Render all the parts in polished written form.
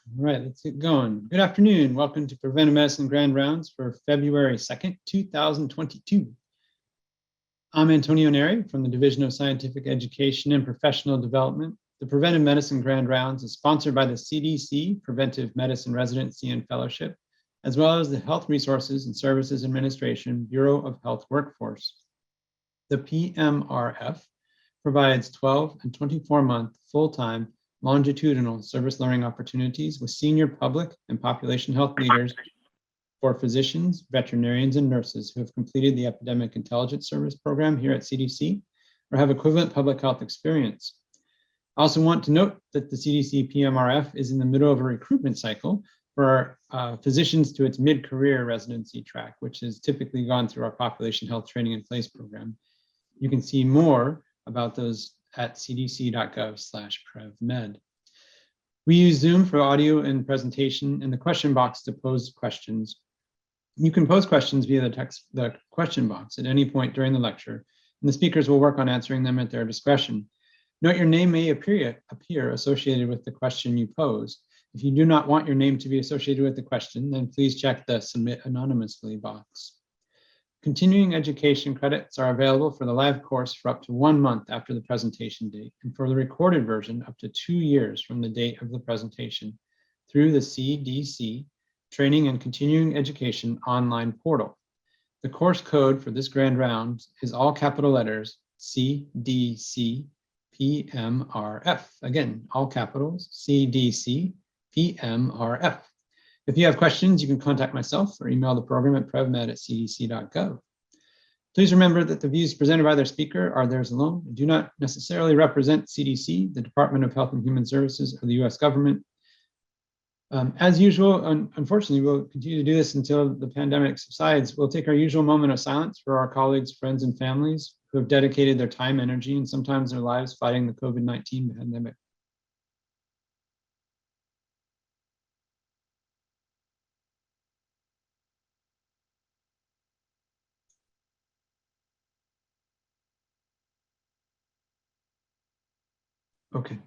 All right, let's get going. Good afternoon. Welcome to Preventive Medicine Grand Rounds for February 2nd, 2022. I'm Antonio Neri from the Division of Scientific Education and Professional Development. The Preventive Medicine Grand Rounds is sponsored by the CDC Preventive Medicine Residency and Fellowship, as well as the Health Resources and Services Administration Bureau of Health Workforce. The PMRF provides 12 and 24-month full-time longitudinal service learning opportunities with senior public and population health leaders for physicians, veterinarians, and nurses who have completed the Epidemic Intelligence Service program here at CDC or have equivalent public health experience. I also want to note that the CDC PMRF is in the middle of a recruitment cycle for physicians to its mid-career residency track, which has typically gone through our Population Health Training in Place program. You can see more about those at cdc.gov/prevmed. We use Zoom for audio and presentation and the question box to pose questions. You can pose questions via the question box at any point during the lecture, and the speakers will work on answering them at their discretion. Note your name may appear associated with the question you pose. If you do not want your name to be associated with the question, then please check the Submit Anonymously box. Continuing education credits are available for the live course for up to 1 month after the presentation date, and for the recorded version up to 2 years from the date of the presentation through the CDC Training and Continuing Education online portal. The course code for this grand round is all capital letters CDC PMRF. Again, all capitals CDC PMRF. If you have questions, you can contact myself or email the program at prevmed@cdc.gov. Please remember that the views presented by their speaker are theirs alone and do not necessarily represent CDC, the Department of Health and Human Services, or the US government. As usual, unfortunately, we'll continue to do this until the pandemic subsides. We'll take our usual moment of silence for our colleagues, friends, and families who have dedicated their time, energy, and sometimes their lives fighting the COVID-19 pandemic. Okay.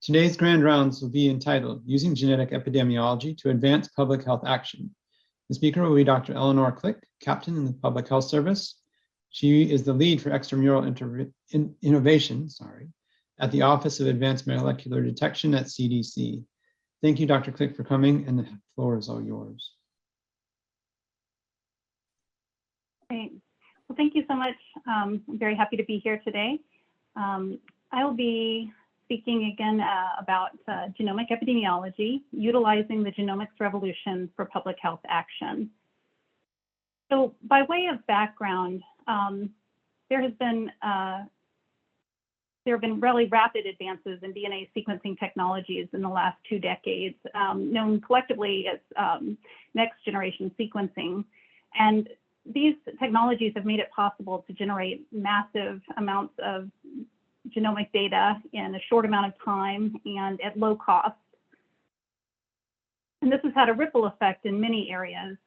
Today's grand rounds will be entitled Using Genetic Epidemiology to Advance Public Health Action. The speaker will be Dr. Ellie Click, Captain in the Public Health Service. She is the lead for extramural innovation at the Office of Advanced Molecular Detection at CDC. Thank you, Dr. Click, for coming, and the floor is all yours. Great. Well, thank you so much. I'm very happy to be here today. I will be speaking again about genomic epidemiology, utilizing the genomics revolution for public health action. So by way of background, there have been really rapid advances in DNA sequencing technologies in the last 2 decades, known collectively as next generation sequencing. And these technologies have made it possible to generate massive amounts of genomic data in a short amount of time and at low cost. And this has had a ripple effect in many areas.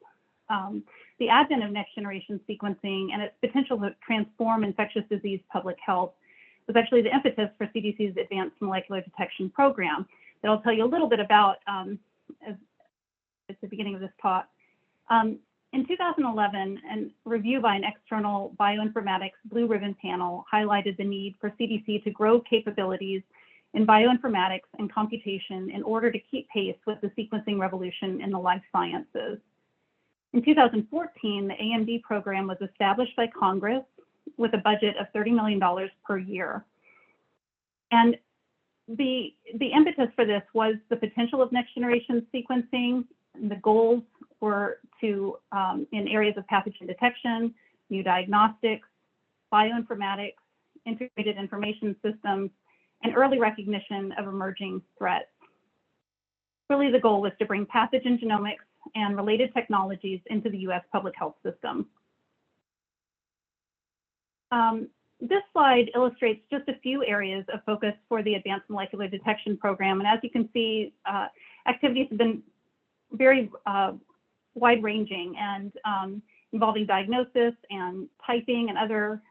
The advent of next generation sequencing and its potential to transform infectious disease public health was actually the impetus for CDC's Advanced Molecular Detection program that I'll tell you a little bit about at the beginning of this talk. In 2011, a review by an external bioinformatics blue ribbon panel highlighted the need for CDC to grow capabilities in bioinformatics and computation in order to keep pace with the sequencing revolution in the life sciences. In 2014, the AMD program was established by Congress with a budget of $30 million per year. And the impetus for this was the potential of next generation sequencing. The goals were to, in areas of pathogen detection, new diagnostics, bioinformatics, integrated information systems, and early recognition of emerging threats. Really, the goal was to bring pathogen genomics and related technologies into the US public health system. This slide illustrates just a few areas of focus for the Advanced Molecular Detection program. And as you can see, activities have been very wide-ranging and involving diagnosis and typing and other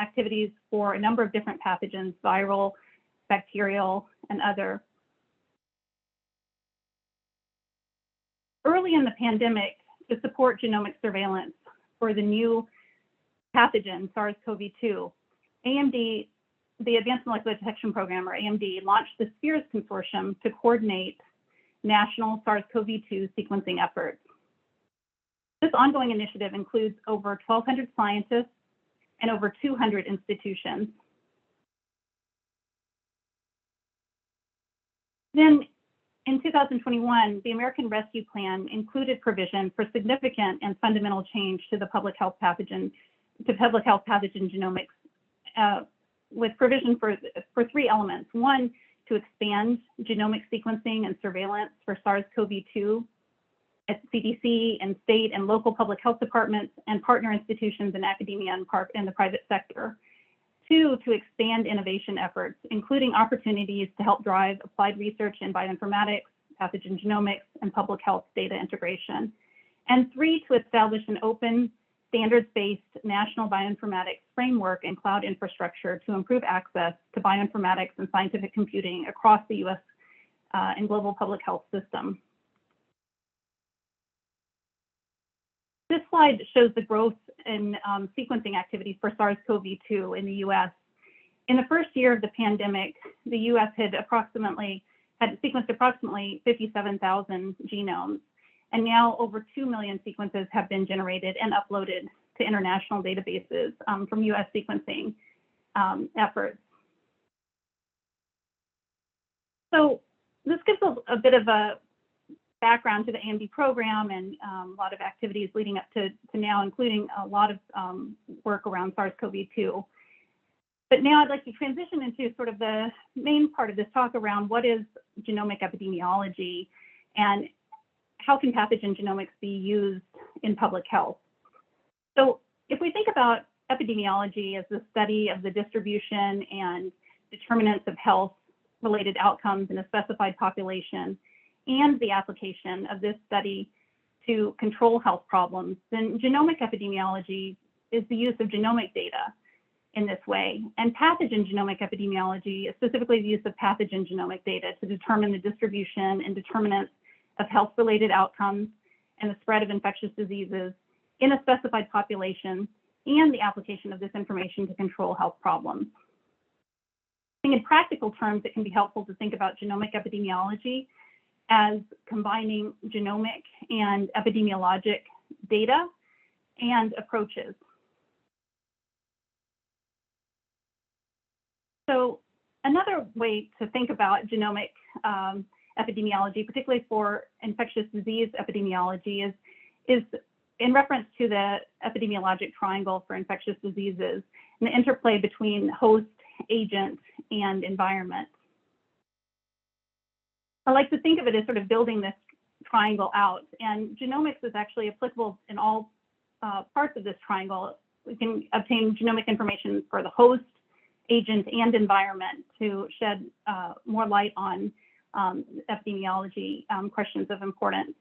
activities for a number of different pathogens, viral, bacterial, and other. early in the pandemic, to support genomic surveillance for the new pathogen, SARS-CoV-2, AMD, the Advanced Molecular Detection Program, or AMD, launched the SPHERES Consortium to coordinate national SARS-CoV-2 sequencing efforts. This ongoing initiative includes over 1,200 scientists and over 200 institutions. Then in 2021, the American Rescue Plan included provision for significant and fundamental change to the public health pathogen genomics, with provision for three elements. One, to expand genomic sequencing and surveillance for SARS-CoV-2 at CDC and state and local public health departments and partner institutions in academia and the private sector. Two, to expand innovation efforts, including opportunities to help drive applied research in bioinformatics, pathogen genomics, and public health data integration. And three, to establish an open, standards-based national bioinformatics framework and cloud infrastructure to improve access to bioinformatics and scientific computing across the US and global public health system. This slide shows the growth in sequencing activities for SARS-CoV-2 in the US. In the first year of the pandemic, the US had sequenced approximately 57,000 genomes, and now over 2 million sequences have been generated and uploaded to international databases from US sequencing efforts. So this gives a bit of a background to the AMD program and a lot of activities leading up to now, including a lot of work around SARS-CoV-2. But now I'd like to transition into sort of the main part of this talk around what is genomic epidemiology and how can pathogen genomics be used in public health. So if we think about epidemiology as the study of the distribution and determinants of health-related outcomes in a specified population, and the application of this study to control health problems, then genomic epidemiology is the use of genomic data in this way. And pathogen genomic epidemiology is specifically the use of pathogen genomic data to determine the distribution and determinants of health-related outcomes and the spread of infectious diseases in a specified population, and the application of this information to control health problems. I think in practical terms, it can be helpful to think about genomic epidemiology as combining genomic and epidemiologic data and approaches. So another way to think about genomic epidemiology, particularly for infectious disease epidemiology, is in reference to the epidemiologic triangle for infectious diseases and the interplay between host, agent, and environment. I like to think of it as sort of building this triangle out, and genomics is actually applicable in all parts of this triangle. We can obtain genomic information for the host, agent, and environment to shed more light on epidemiology questions of importance.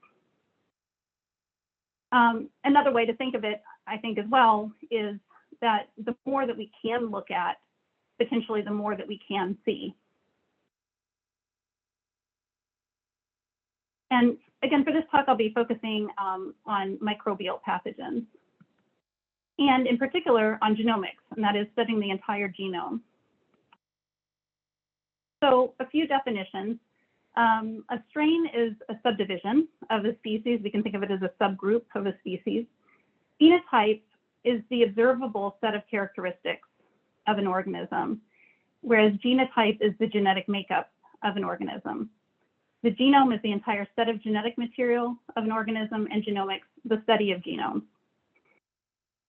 Another way to think of it, I think as well, is that the more that we can look at, potentially the more that we can see. And again, for this talk, I'll be focusing on microbial pathogens, and in particular on genomics, and that is studying the entire genome. So a few definitions. A strain is a subdivision of a species. We can think of it as a subgroup of a species. Phenotype is the observable set of characteristics of an organism, whereas genotype is the genetic makeup of an organism. The genome is the entire set of genetic material of an organism, and genomics, the study of genomes.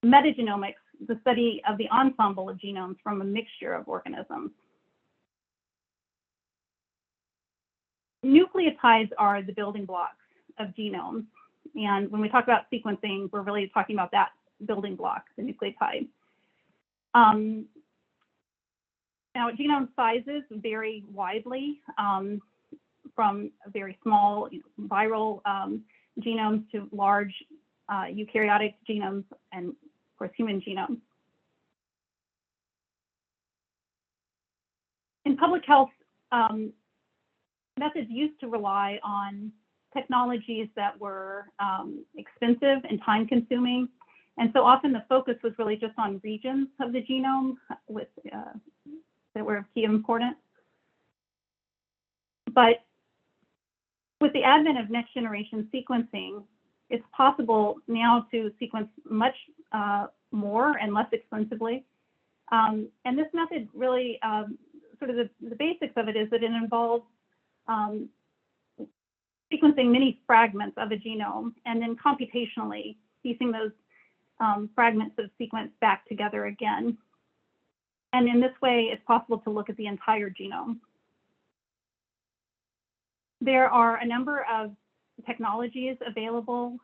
Metagenomics, the study of the ensemble of genomes from a mixture of organisms. Nucleotides are the building blocks of genomes. And when we talk about sequencing, we're really talking about that building block, the nucleotide. Now, genome sizes vary widely from very small viral genomes to large eukaryotic genomes and, of course, human genomes. In public health, methods used to rely on technologies that were expensive and time consuming. And so often the focus was really just on regions of the genome that were of key importance. But with the advent of next generation sequencing, it's possible now to sequence much more and less expensively. And this method really, sort of the basics of it is that it involves sequencing many fragments of a genome and then computationally piecing those fragments of sequence back together again. And in this way, it's possible to look at the entire genome. There are a number of technologies available,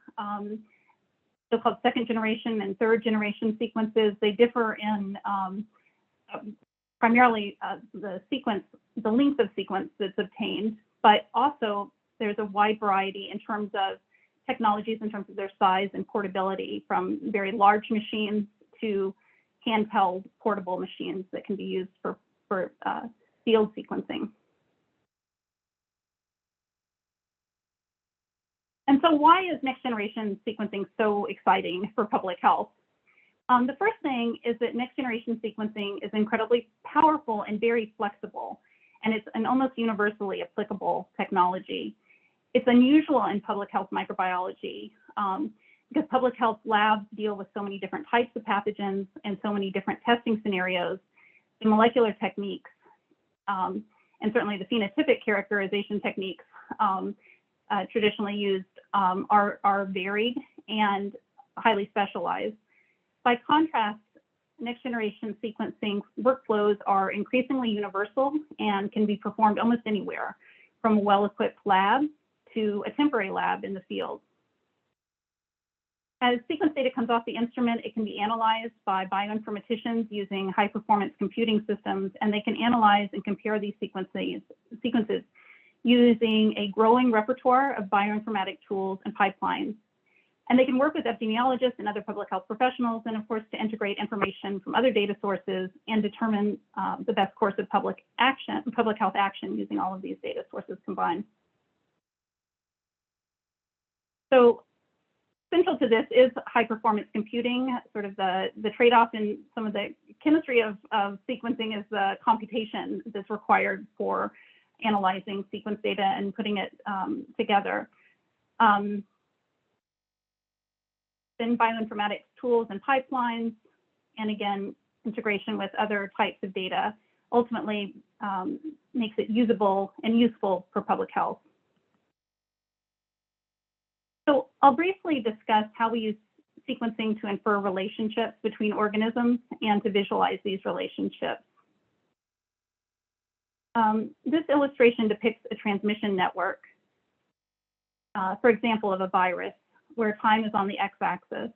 so-called second generation and third generation sequences. They differ in primarily the length of sequence that's obtained, but also there's a wide variety in terms of technologies, in terms of their size and portability, from very large machines to handheld portable machines that can be used for field sequencing. And so why is next generation sequencing so exciting for public health? The first thing is that next generation sequencing is incredibly powerful and very flexible, and it's an almost universally applicable technology. It's unusual in public health microbiology because public health labs deal with so many different types of pathogens and so many different testing scenarios. The molecular techniques and certainly the phenotypic characterization techniques traditionally used are varied and highly specialized. By contrast, next generation sequencing workflows are increasingly universal and can be performed almost anywhere, from a well-equipped lab to a temporary lab in the field. As sequence data comes off the instrument, it can be analyzed by bioinformaticians using high-performance computing systems, and they can analyze and compare these sequences using a growing repertoire of bioinformatic tools and pipelines. And they can work with epidemiologists and other public health professionals, and of course, to integrate information from other data sources and determine the best course of public health action using all of these data sources combined. So central to this is high performance computing. Sort of the trade-off in some of the chemistry of sequencing is the computation that's required for analyzing sequence data and putting it together. Then bioinformatics tools and pipelines, and again, integration with other types of data ultimately makes it usable and useful for public health. So I'll briefly discuss how we use sequencing to infer relationships between organisms and to visualize these relationships. This illustration depicts a transmission network, for example, of a virus, where time is on the x-axis.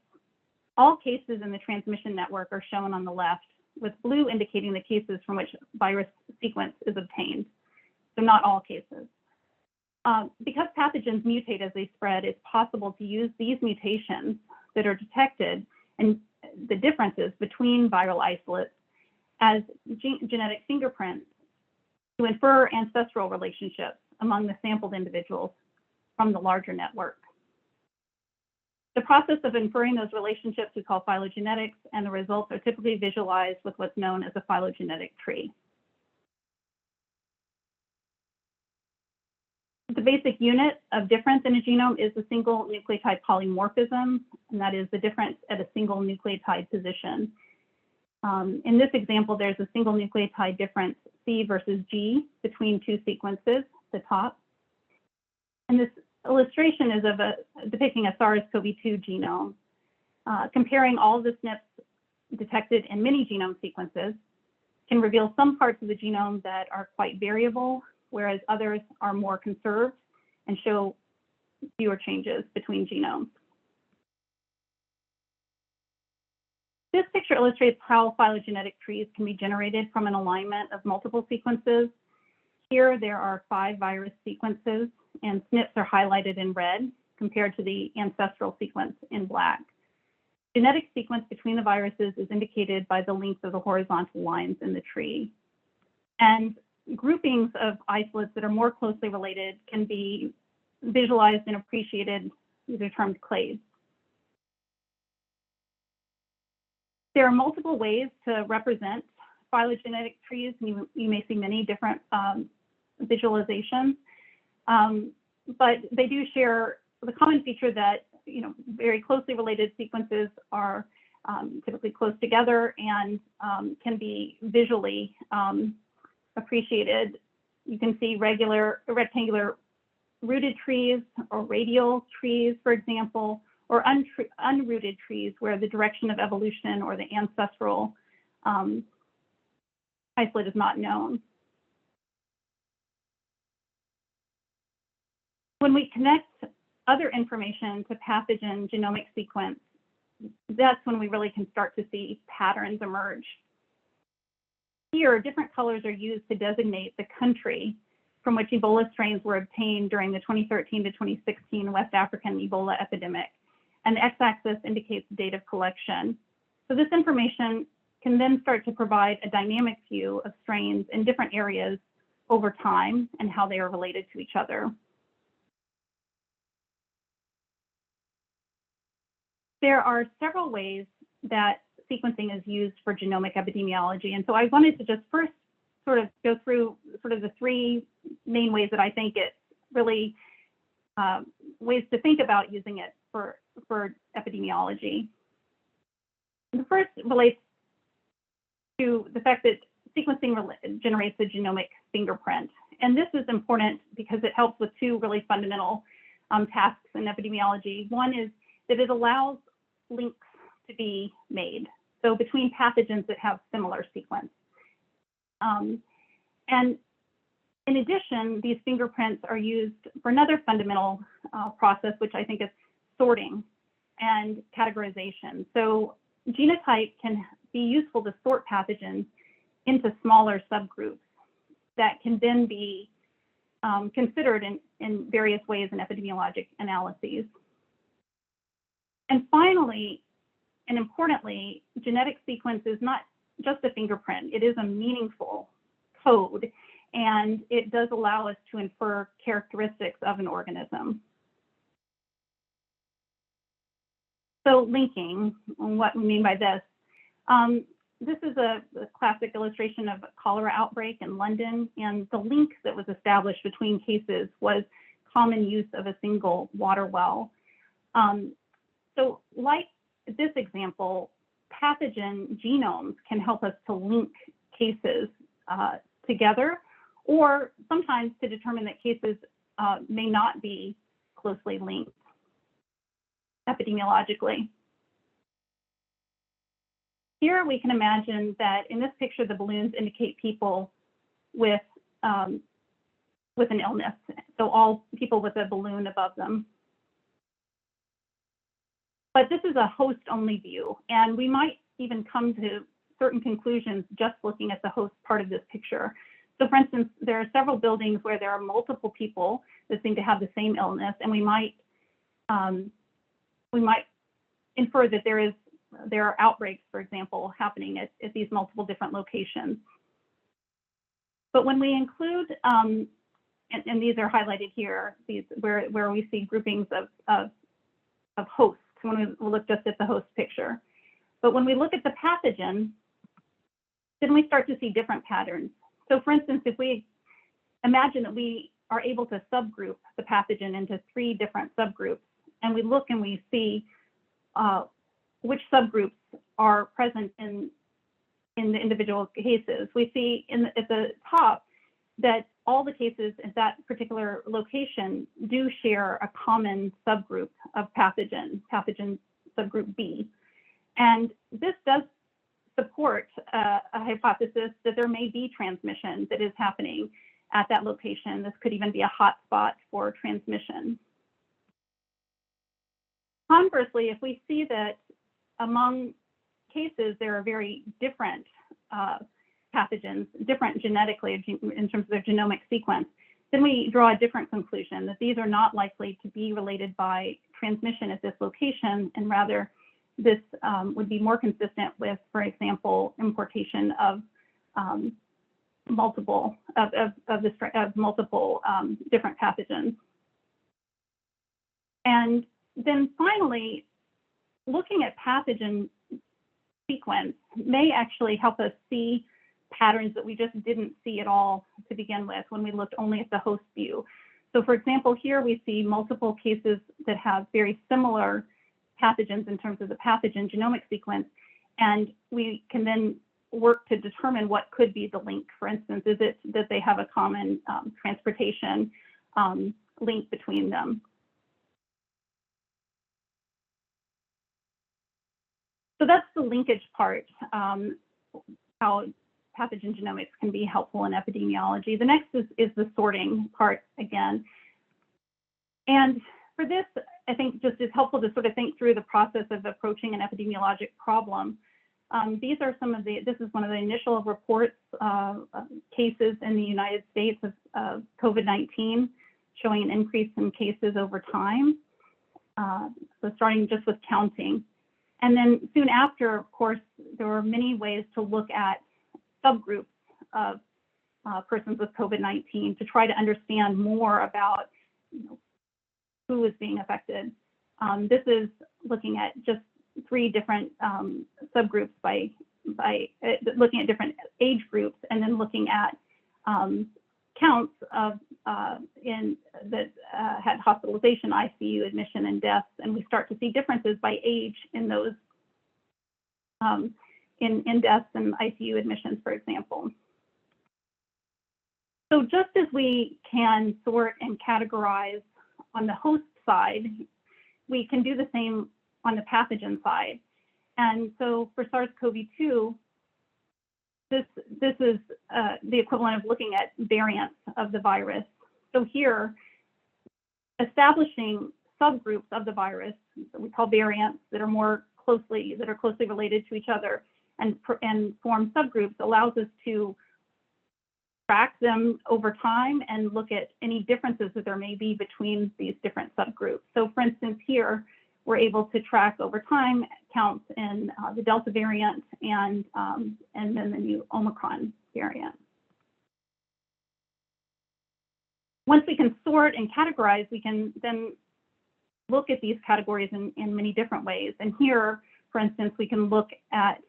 All cases in the transmission network are shown on the left, with blue indicating the cases from which virus sequence is obtained, so not all cases. Because pathogens mutate as they spread, it's possible to use these mutations that are detected and the differences between viral isolates as genetic fingerprints to infer ancestral relationships among the sampled individuals from the larger network. The process of inferring those relationships we call phylogenetics, and the results are typically visualized with what's known as a phylogenetic tree. The basic unit of difference in a genome is the single nucleotide polymorphism, and that is the difference at a single nucleotide position. In this example, there's a single nucleotide difference, C versus G, between two sequences, the top. And this illustration is of depicting a SARS-CoV-2 genome. Comparing all the SNPs detected in many genome sequences can reveal some parts of the genome that are quite variable, whereas others are more conserved and show fewer changes between genomes. This picture illustrates how phylogenetic trees can be generated from an alignment of multiple sequences. Here, there are 5 virus sequences, and SNPs are highlighted in red compared to the ancestral sequence in black. Genetic sequence between the viruses is indicated by the length of the horizontal lines in the tree. And groupings of isolates that are more closely related can be visualized and appreciated. These are termed clades. There are multiple ways to represent phylogenetic trees, and you may see many different visualizations, but they do share the common feature that very closely related sequences are typically close together and can be visually appreciated. You can see rectangular rooted trees or radial trees, for example, or unrooted trees where the direction of evolution or the ancestral isolate is not known. When we connect other information to pathogen genomic sequence, that's when we really can start to see patterns emerge. Here, different colors are used to designate the country from which Ebola strains were obtained during the 2013 to 2016 West African Ebola epidemic. And the x-axis indicates the date of collection. So this information can then start to provide a dynamic view of strains in different areas over time and how they are related to each other. There are several ways that sequencing is used for genomic epidemiology. And so I wanted to just first sort of go through sort of the three main ways that I think it's really ways to think about using it for epidemiology. The first relates to the fact that sequencing generates a genomic fingerprint. And this is important because it helps with two really fundamental tasks in epidemiology. One is that it allows links to be made, so between pathogens that have similar sequence. And in addition, these fingerprints are used for another fundamental process, which I think is sorting and categorization. So genotype can be useful to sort pathogens into smaller subgroups that can then be considered in various ways in epidemiologic analyses. And finally, and importantly, genetic sequence is not just a fingerprint, it is a meaningful code, and it does allow us to infer characteristics of an organism. So linking, what we mean by this, this is a classic illustration of a cholera outbreak in London, and the link that was established between cases was common use of a single water well. So like this example, pathogen genomes can help us to link cases together, or sometimes to determine that cases may not be closely linked epidemiologically. Here we can imagine that in this picture, the balloons indicate people with an illness. So all people with a balloon above them. But this is a host-only view, and we might even come to certain conclusions just looking at the host part of this picture. So for instance, there are several buildings where there are multiple people that seem to have the same illness, and we might infer that there are outbreaks, for example, happening at these multiple different locations. But when we include, and these are highlighted here, these where we see groupings of hosts, when we look just at the host picture. But when we look at the pathogen, then we start to see different patterns. So for instance, if we imagine that we are able to subgroup the pathogen into 3 different subgroups, and we look and we see which subgroups are present in the individual cases, we see at the top that all the cases at that particular location do share a common subgroup of pathogen subgroup B. And this does support a hypothesis that there may be transmission that is happening at that location. This could even be a hotspot for transmission. Conversely, if we see that among cases there are very different pathogens, different genetically in terms of their genomic sequence, then we draw a different conclusion that these are not likely to be related by transmission at this location, and rather this would be more consistent with, for example, importation of multiple different pathogens. And then finally, looking at pathogen sequence may actually help us see patterns that we just didn't see at all to begin with when we looked only at the host view. So for example, here we see multiple cases that have very similar pathogens in terms of the pathogen genomic sequence, and we can then work to determine what could be the link. For instance, is it that they have a common transportation link between them? So that's the linkage part, how pathogen genomics can be helpful in epidemiology. The next is the sorting part again. And for this, I think just is helpful to sort of think through the process of approaching an epidemiologic problem. These are some of the, this is one of the initial reports, cases in the United States of COVID-19, showing an increase in cases over time. So starting just with counting. And then soon after, of course, there were many ways to look at subgroups of persons with COVID-19 to try to understand more about who is being affected. This is looking at just 3 different subgroups by looking at different age groups, and then looking at counts of that had hospitalization, ICU admission, and deaths, and we start to see differences by age in those in deaths and ICU admissions, for example. So just as we can sort and categorize on the host side, we can do the same on the pathogen side. And so for SARS-CoV-2, this is the equivalent of looking at variants of the virus. So here, establishing subgroups of the virus that we call variants that are closely related to each other and form subgroups allows us to track them over time and look at any differences that there may be between these different subgroups. So for instance, here, we're able to track over time counts in the Delta variant and then the new Omicron variant. Once we can sort and categorize, we can then look at these categories in many different ways. And here, for instance, we can look at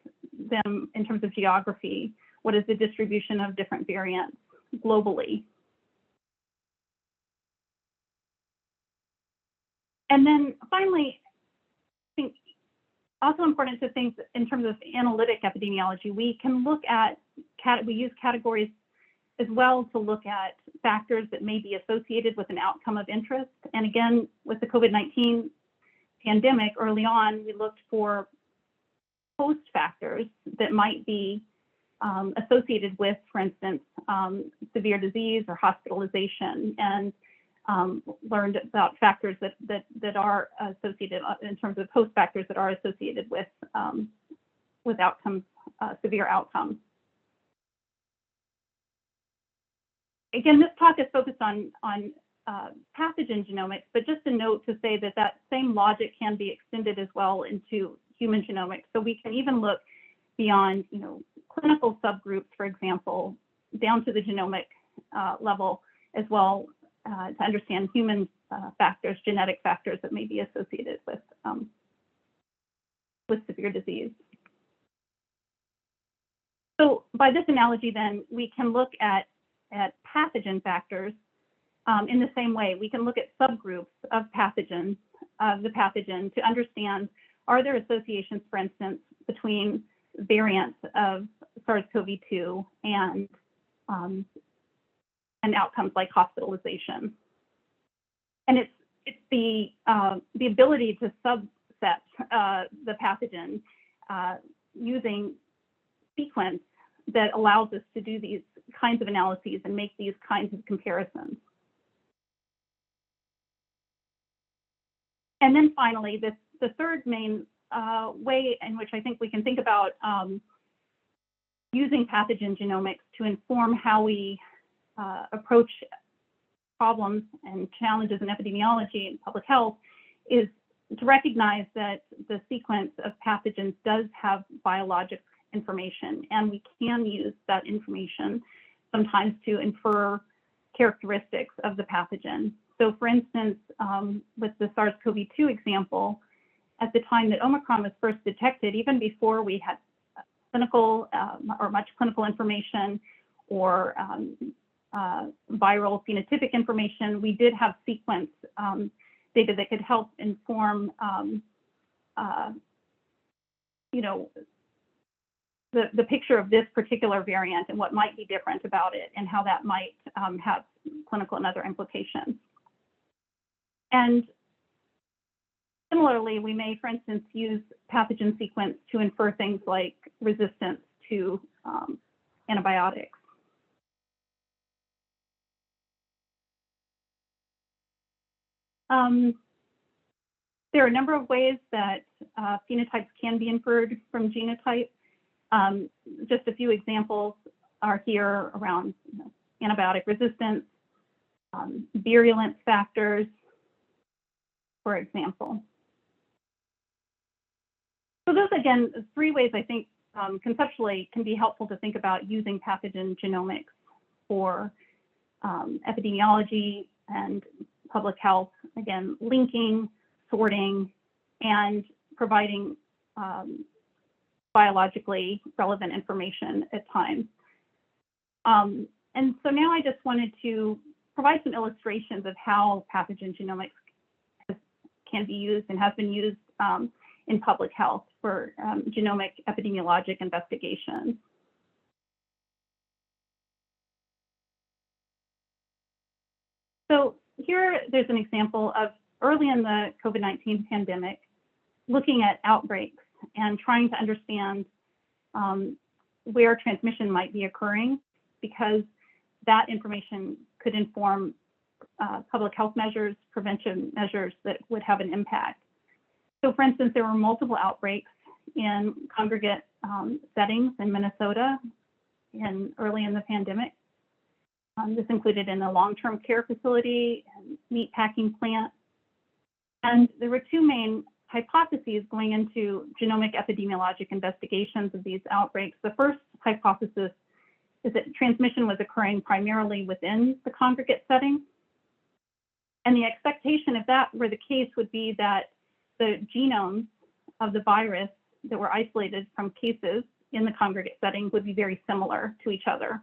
them in terms of geography. What is the distribution of different variants globally? And then finally, I think also important to think in terms of analytic epidemiology, we can look at, we use categories as well to look at factors that may be associated with an outcome of interest. And again, with the COVID-19 pandemic early on, we looked for host factors that might be associated with, for instance, severe disease or hospitalization, and learned about factors that are associated in terms of host factors that are associated with outcomes, severe outcomes. Again, this talk is focused on pathogen genomics, but just a note to say that same logic can be extended as well into human genomics. So we can even look beyond, clinical subgroups, for example, down to the genomic level as well to understand human factors, genetic factors that may be associated with severe disease. So by this analogy, then, we can look at pathogen factors in the same way. We can look at subgroups of pathogens, of the pathogen, to understand, are there associations, for instance, between variants of SARS-CoV-2 and outcomes like hospitalization. And it's the ability to subset the pathogen using sequence that allows us to do these kinds of analyses and make these kinds of comparisons. And then finally, the third main way in which I think we can think about using pathogen genomics to inform how we approach problems and challenges in epidemiology and public health is to recognize that the sequence of pathogens does have biologic information, and we can use that information sometimes to infer characteristics of the pathogen. So for instance, with the SARS-CoV-2 example, at the time that Omicron was first detected, even before we had clinical or much clinical information or viral phenotypic information, we did have sequence data that could help inform, the picture of this particular variant and what might be different about it and how that might have clinical and other implications. And similarly, we may, for instance, use pathogen sequence to infer things like resistance to antibiotics. There are a number of ways that phenotypes can be inferred from genotype. Just a few examples are here around antibiotic resistance, virulence factors, for example. So those, again, three ways I think conceptually can be helpful to think about using pathogen genomics for epidemiology and public health, again, linking, sorting, and providing biologically relevant information at times. And so now I just wanted to provide some illustrations of how pathogen genomics can be used and has been used in public health for genomic epidemiologic investigations. So here, there's an example of early in the COVID-19 pandemic, looking at outbreaks and trying to understand where transmission might be occurring, because that information could inform public health measures, prevention measures that would have an impact. So for instance, there were multiple outbreaks in congregate settings in Minnesota early in the pandemic. This included in a long-term care facility and meat packing plant. And there were two main hypotheses going into genomic epidemiologic investigations of these outbreaks. The first hypothesis is that transmission was occurring primarily within the congregate setting. And the expectation, if that were the case, would be that the genomes of the virus that were isolated from cases in the congregate setting would be very similar to each other.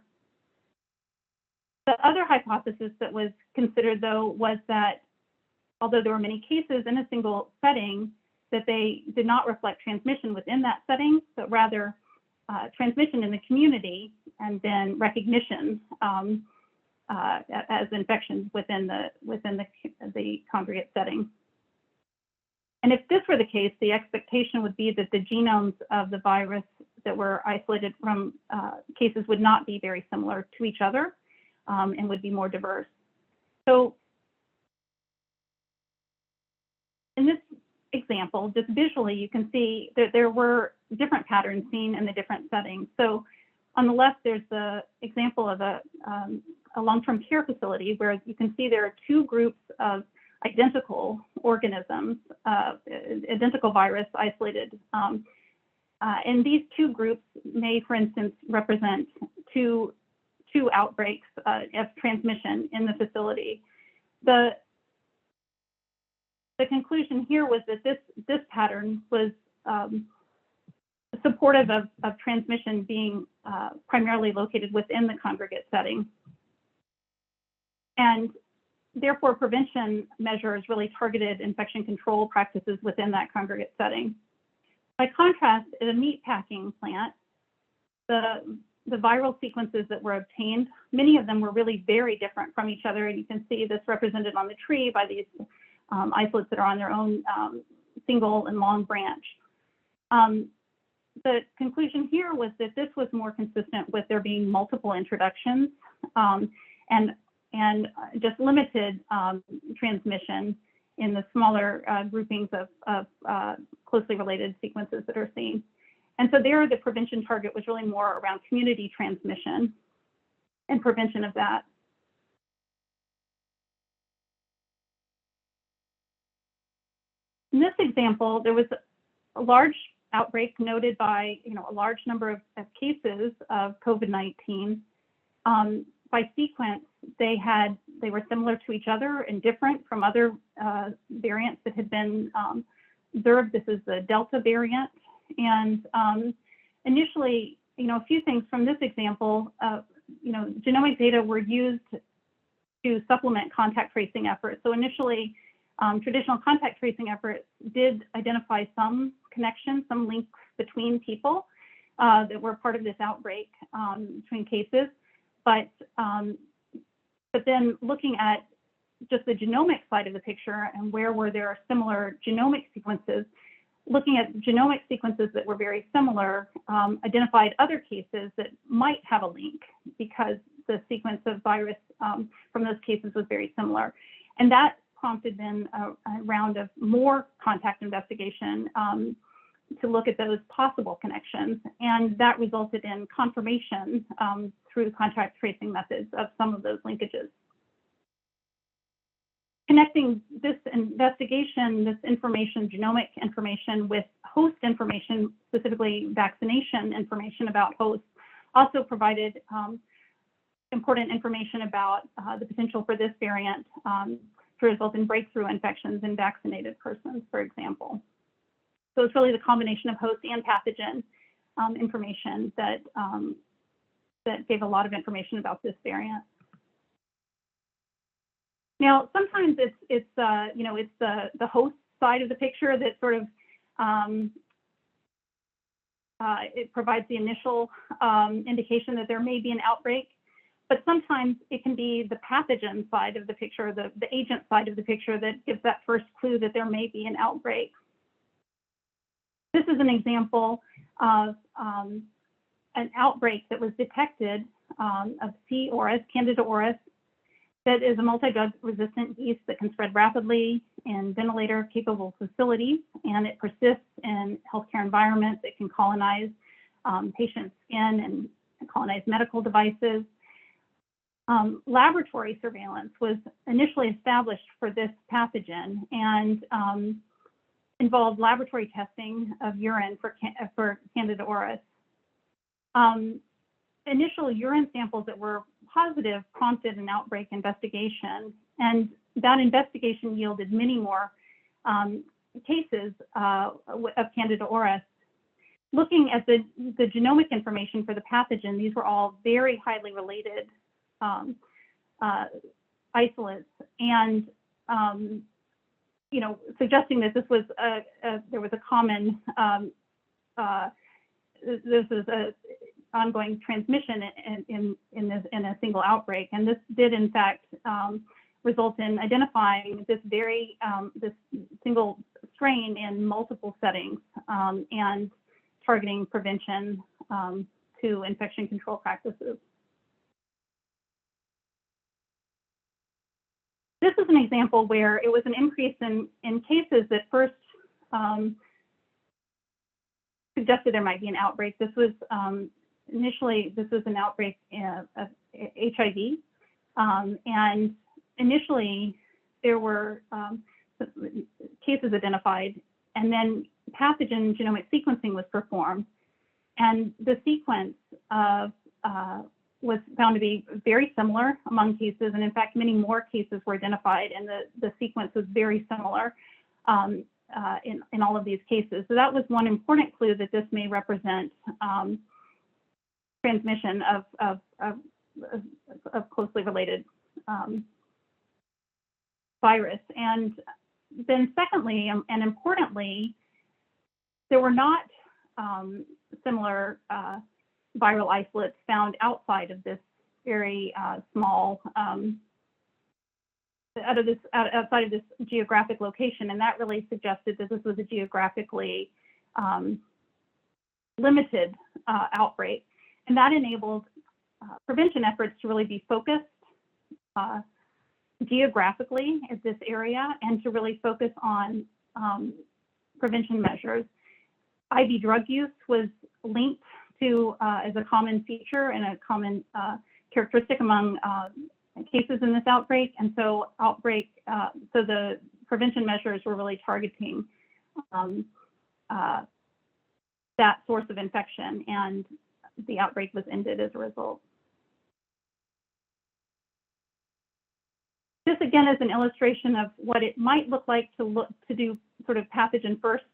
The other hypothesis that was considered, though, was that although there were many cases in a single setting, that they did not reflect transmission within that setting, but rather transmission in the community and then recognition as infections within the congregate setting. And if this were the case, the expectation would be that the genomes of the virus that were isolated from cases would not be very similar to each other and would be more diverse. So in this example, just visually, you can see that there were different patterns seen in the different settings. So on the left, there's the example of a long-term care facility where you can see there are two groups of identical organisms, identical virus isolated. And these two groups may, for instance, represent two outbreaks of transmission in the facility. The conclusion here was that this pattern was supportive of transmission being primarily located within the congregate setting. And therefore, prevention measures really targeted infection control practices within that congregate setting. By contrast, at a meat packing plant, the viral sequences that were obtained, many of them were really very different from each other. And you can see this represented on the tree by these isolates that are on their own single and long branch. The conclusion here was that this was more consistent with there being multiple introductions and just limited transmission in the smaller groupings of closely related sequences that are seen. And so there, the prevention target was really more around community transmission and prevention of that. In this example, there was a large outbreak noted by a large number of cases of COVID-19. by sequence, they were similar to each other and different from other variants that had been observed. This is the Delta variant. And initially, a few things from this example, genomic data were used to supplement contact tracing efforts. So initially, traditional contact tracing efforts did identify some connections, some links between people that were part of this outbreak between cases. But then looking at just the genomic side of the picture and where were there similar genomic sequences, looking at genomic sequences that were very similar, identified other cases that might have a link because the sequence of virus from those cases was very similar. And that prompted then a round of more contact investigation to look at those possible connections. And that resulted in confirmation through contact tracing methods of some of those linkages. Connecting this investigation, this information, genomic information, with host information, specifically vaccination information about hosts, also provided important information about the potential for this variant to result in breakthrough infections in vaccinated persons, for example. So it's really the combination of host and pathogen information that gave a lot of information about this variant. Now, sometimes it's the host side of the picture that sort of it provides the initial indication that there may be an outbreak, but sometimes it can be the pathogen side of the picture, the agent side of the picture that gives that first clue that there may be an outbreak. This is an example of an outbreak that was detected of C. auris, Candida auris, that is a multi-drug resistant yeast that can spread rapidly in ventilator capable facilities, and it persists in healthcare environments. It can colonize patient skin and colonize medical devices. Laboratory surveillance was initially established for this pathogen and involved laboratory testing of urine for Candida auris. Initial urine samples that were positive prompted an outbreak investigation, and that investigation yielded many more cases of Candida auris. Looking at the genomic information for the pathogen, these were all very highly related isolates, and suggesting that this was there was a common this is a ongoing transmission in a single outbreak, and this did in fact result in identifying this this single strain in multiple settings and targeting prevention to infection control practices. This is an example where it was an increase in cases that first suggested there might be an outbreak. This was initially, this was an outbreak of HIV, and initially there were cases identified, and then pathogen genomic sequencing was performed, and the sequence of was found to be very similar among cases, and in fact many more cases were identified, and the sequence was very similar in all of these cases. So that was one important clue that this may represent transmission of closely related virus. And then secondly, and importantly, there were not similar viral isolates found outside of this very small, outside of this geographic location, and that really suggested that this was a geographically limited outbreak, and that enabled prevention efforts to really be focused geographically at this area and to really focus on prevention measures. IV drug use was linked to as a common feature and a common characteristic among cases in this outbreak, and so so the prevention measures were really targeting that source of infection, and the outbreak was ended as a result. This again is an illustration of what it might look like to do sort of pathogen first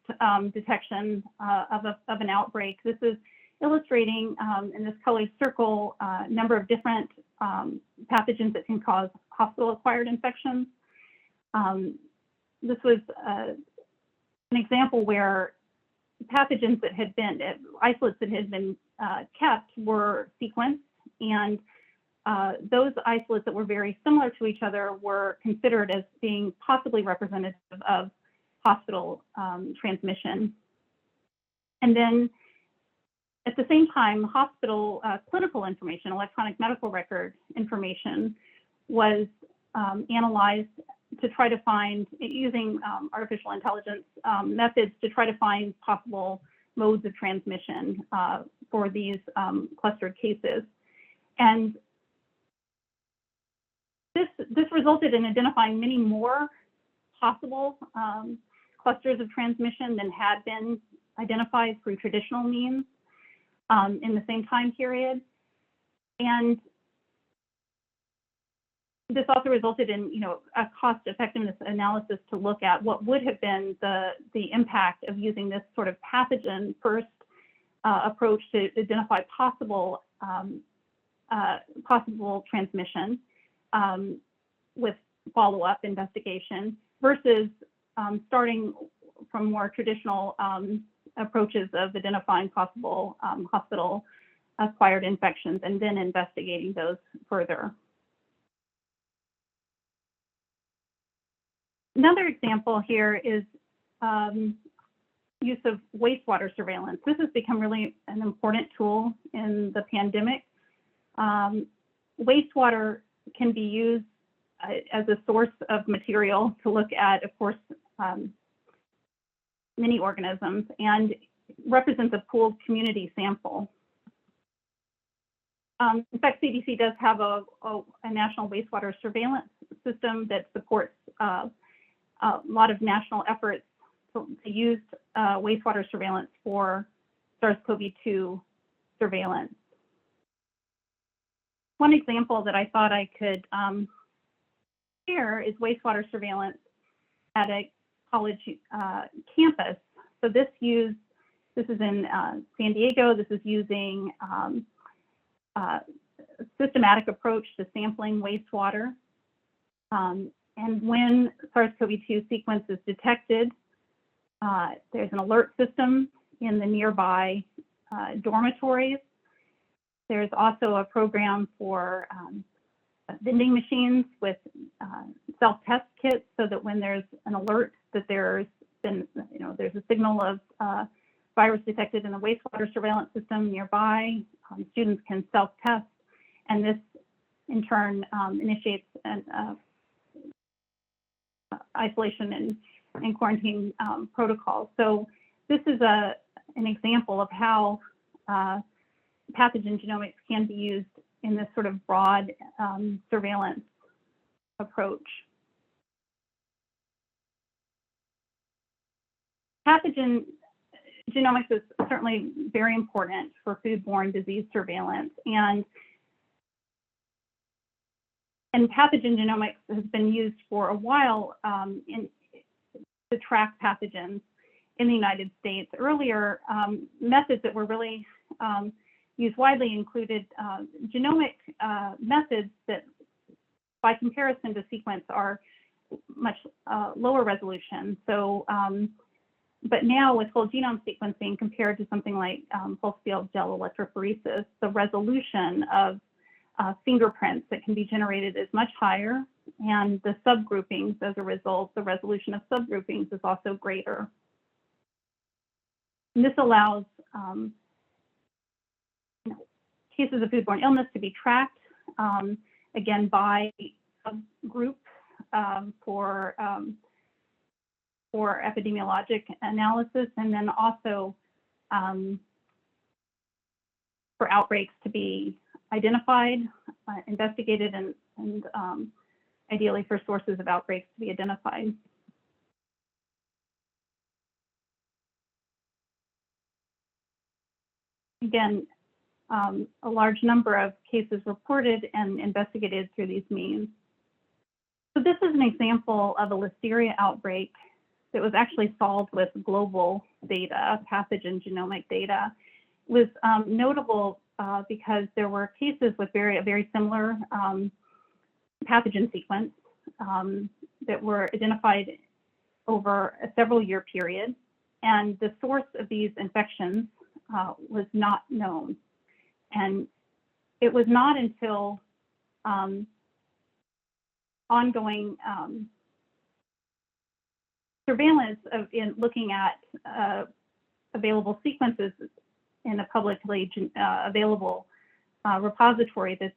detection of an outbreak. This is illustrating in this colored circle a number of different pathogens that can cause hospital-acquired infections. This was an example where pathogens that had been, isolates that had been kept were sequenced, and those isolates that were very similar to each other were considered as being possibly representative of hospital transmission. And then at the same time, hospital clinical information, electronic medical record information was analyzed to try to find, using artificial intelligence methods, to try to find possible modes of transmission for these clustered cases. And this resulted in identifying many more possible clusters of transmission than had been identified through traditional means in the same time period. And this also resulted in, a cost effectiveness analysis to look at what would have been the impact of using this sort of pathogen first approach to identify possible transmission with follow-up investigation versus starting from more traditional approaches of identifying possible hospital-acquired infections and then investigating those further. Another example here is use of wastewater surveillance. This has become really an important tool in the pandemic. Wastewater can be used as a source of material to look at, of course, many organisms, and represents a pooled community sample. In fact, CDC does have a national wastewater surveillance system that supports a lot of national efforts to use wastewater surveillance for SARS-CoV-2 surveillance. One example that I thought I could share is wastewater surveillance at a college campus. So this is in San Diego. This is using a systematic approach to sampling wastewater. And when SARS-CoV-2 sequence is detected, there's an alert system in the nearby dormitories. There's also a program for vending machines with self-test kits, so that when there's an alert that there's a signal of virus detected in the wastewater surveillance system nearby, students can self-test, and this in turn initiates an isolation and quarantine protocols. So this is an example of how pathogen genomics can be used in this sort of broad surveillance approach. Pathogen genomics is certainly very important for foodborne disease surveillance, and pathogen genomics has been used for a while to track pathogens in the United States. Earlier, methods that were really used widely included genomic methods that, by comparison to sequence, are much lower resolution. So, but now with whole genome sequencing compared to something like pulse field gel electrophoresis, the resolution of fingerprints that can be generated is much higher, and the subgroupings, as a result, the resolution of subgroupings is also greater. And this allows cases of foodborne illness to be tracked, again, by subgroup for epidemiologic analysis, and then also for outbreaks to be identified, investigated, and ideally for sources of outbreaks to be identified. Again, a large number of cases reported and investigated through these means. So this is an example of a Listeria outbreak that was actually solved with global data, pathogen genomic data. It was notable because there were cases with a very similar pathogen sequence that were identified over a several-year period, and the source of these infections was not known. And it was not until ongoing surveillance in looking at available sequences in a publicly available repository that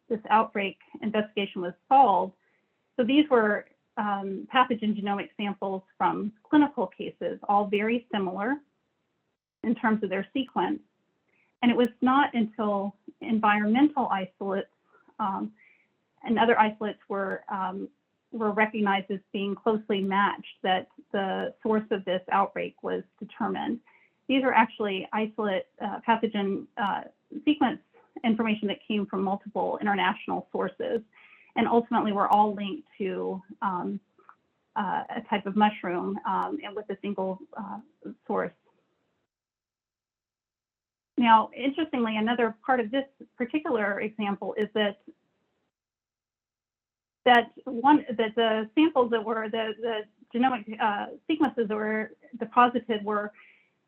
this outbreak investigation was solved. So these were pathogen genomic samples from clinical cases, all very similar in terms of their sequence. And it was not until environmental isolates and other isolates were recognized as being closely matched that the source of this outbreak was determined. These are actually isolate pathogen sequence information that came from multiple international sources, and ultimately were all linked to a type of mushroom and with a single source. Now, interestingly, another part of this particular example is that the samples that were the genomic sequences that were deposited were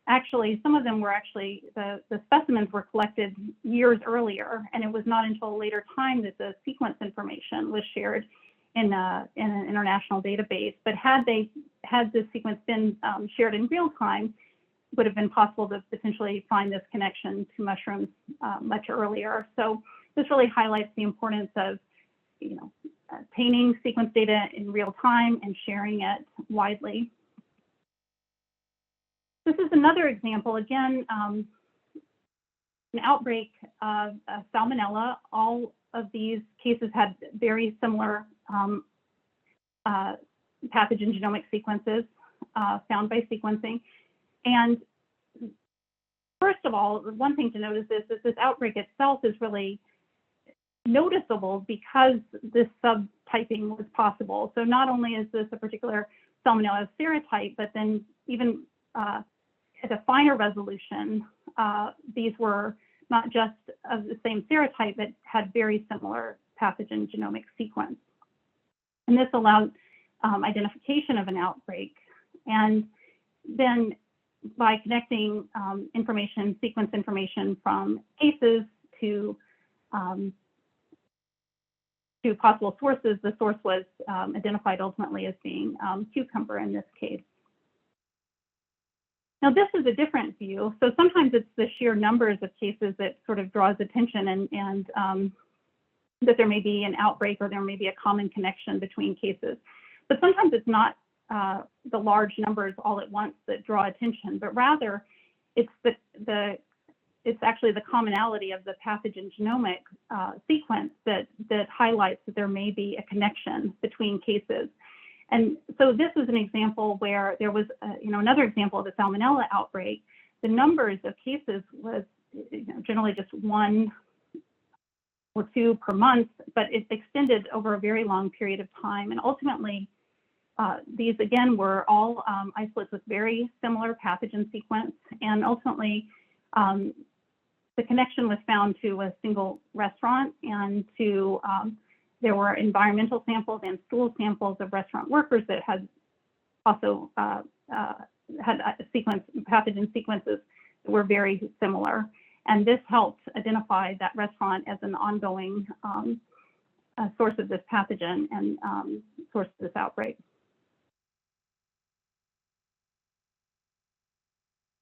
actually, some of them were actually, the specimens were collected years earlier, and it was not until a later time that the sequence information was shared in an international database. But had this sequence been shared in real time, it would have been possible to potentially find this connection to mushrooms much earlier. So this really highlights the importance of, obtaining sequence data in real time and sharing it widely. This is another example, again, an outbreak of Salmonella. All of these cases had very similar pathogen genomic sequences found by sequencing. And first of all, one thing to notice is that this outbreak itself is really noticeable because this subtyping was possible. So not only is this a particular Salmonella serotype, but then even at a finer resolution, these were not just of the same serotype, but had very similar pathogen genomic sequence. And this allowed identification of an outbreak. And then by connecting sequence information from cases to possible sources, the source was identified ultimately as being cucumber in this case. Now, this is a different view. So sometimes it's the sheer numbers of cases that sort of draws attention, and that there may be an outbreak or there may be a common connection between cases. But sometimes it's not the large numbers all at once that draw attention, but rather it's actually the commonality of the pathogen genomic sequence that highlights that there may be a connection between cases. And so this is an example where there was, another example of the Salmonella outbreak. The numbers of cases was generally just 1 or 2 per month, but it extended over a very long period of time. And ultimately, these again were all isolates with very similar pathogen sequence. And ultimately, the connection was found to a single restaurant and to there were environmental samples and stool samples of restaurant workers that had also had pathogen sequences that were very similar. And this helped identify that restaurant as an ongoing source of this pathogen and source of this outbreak.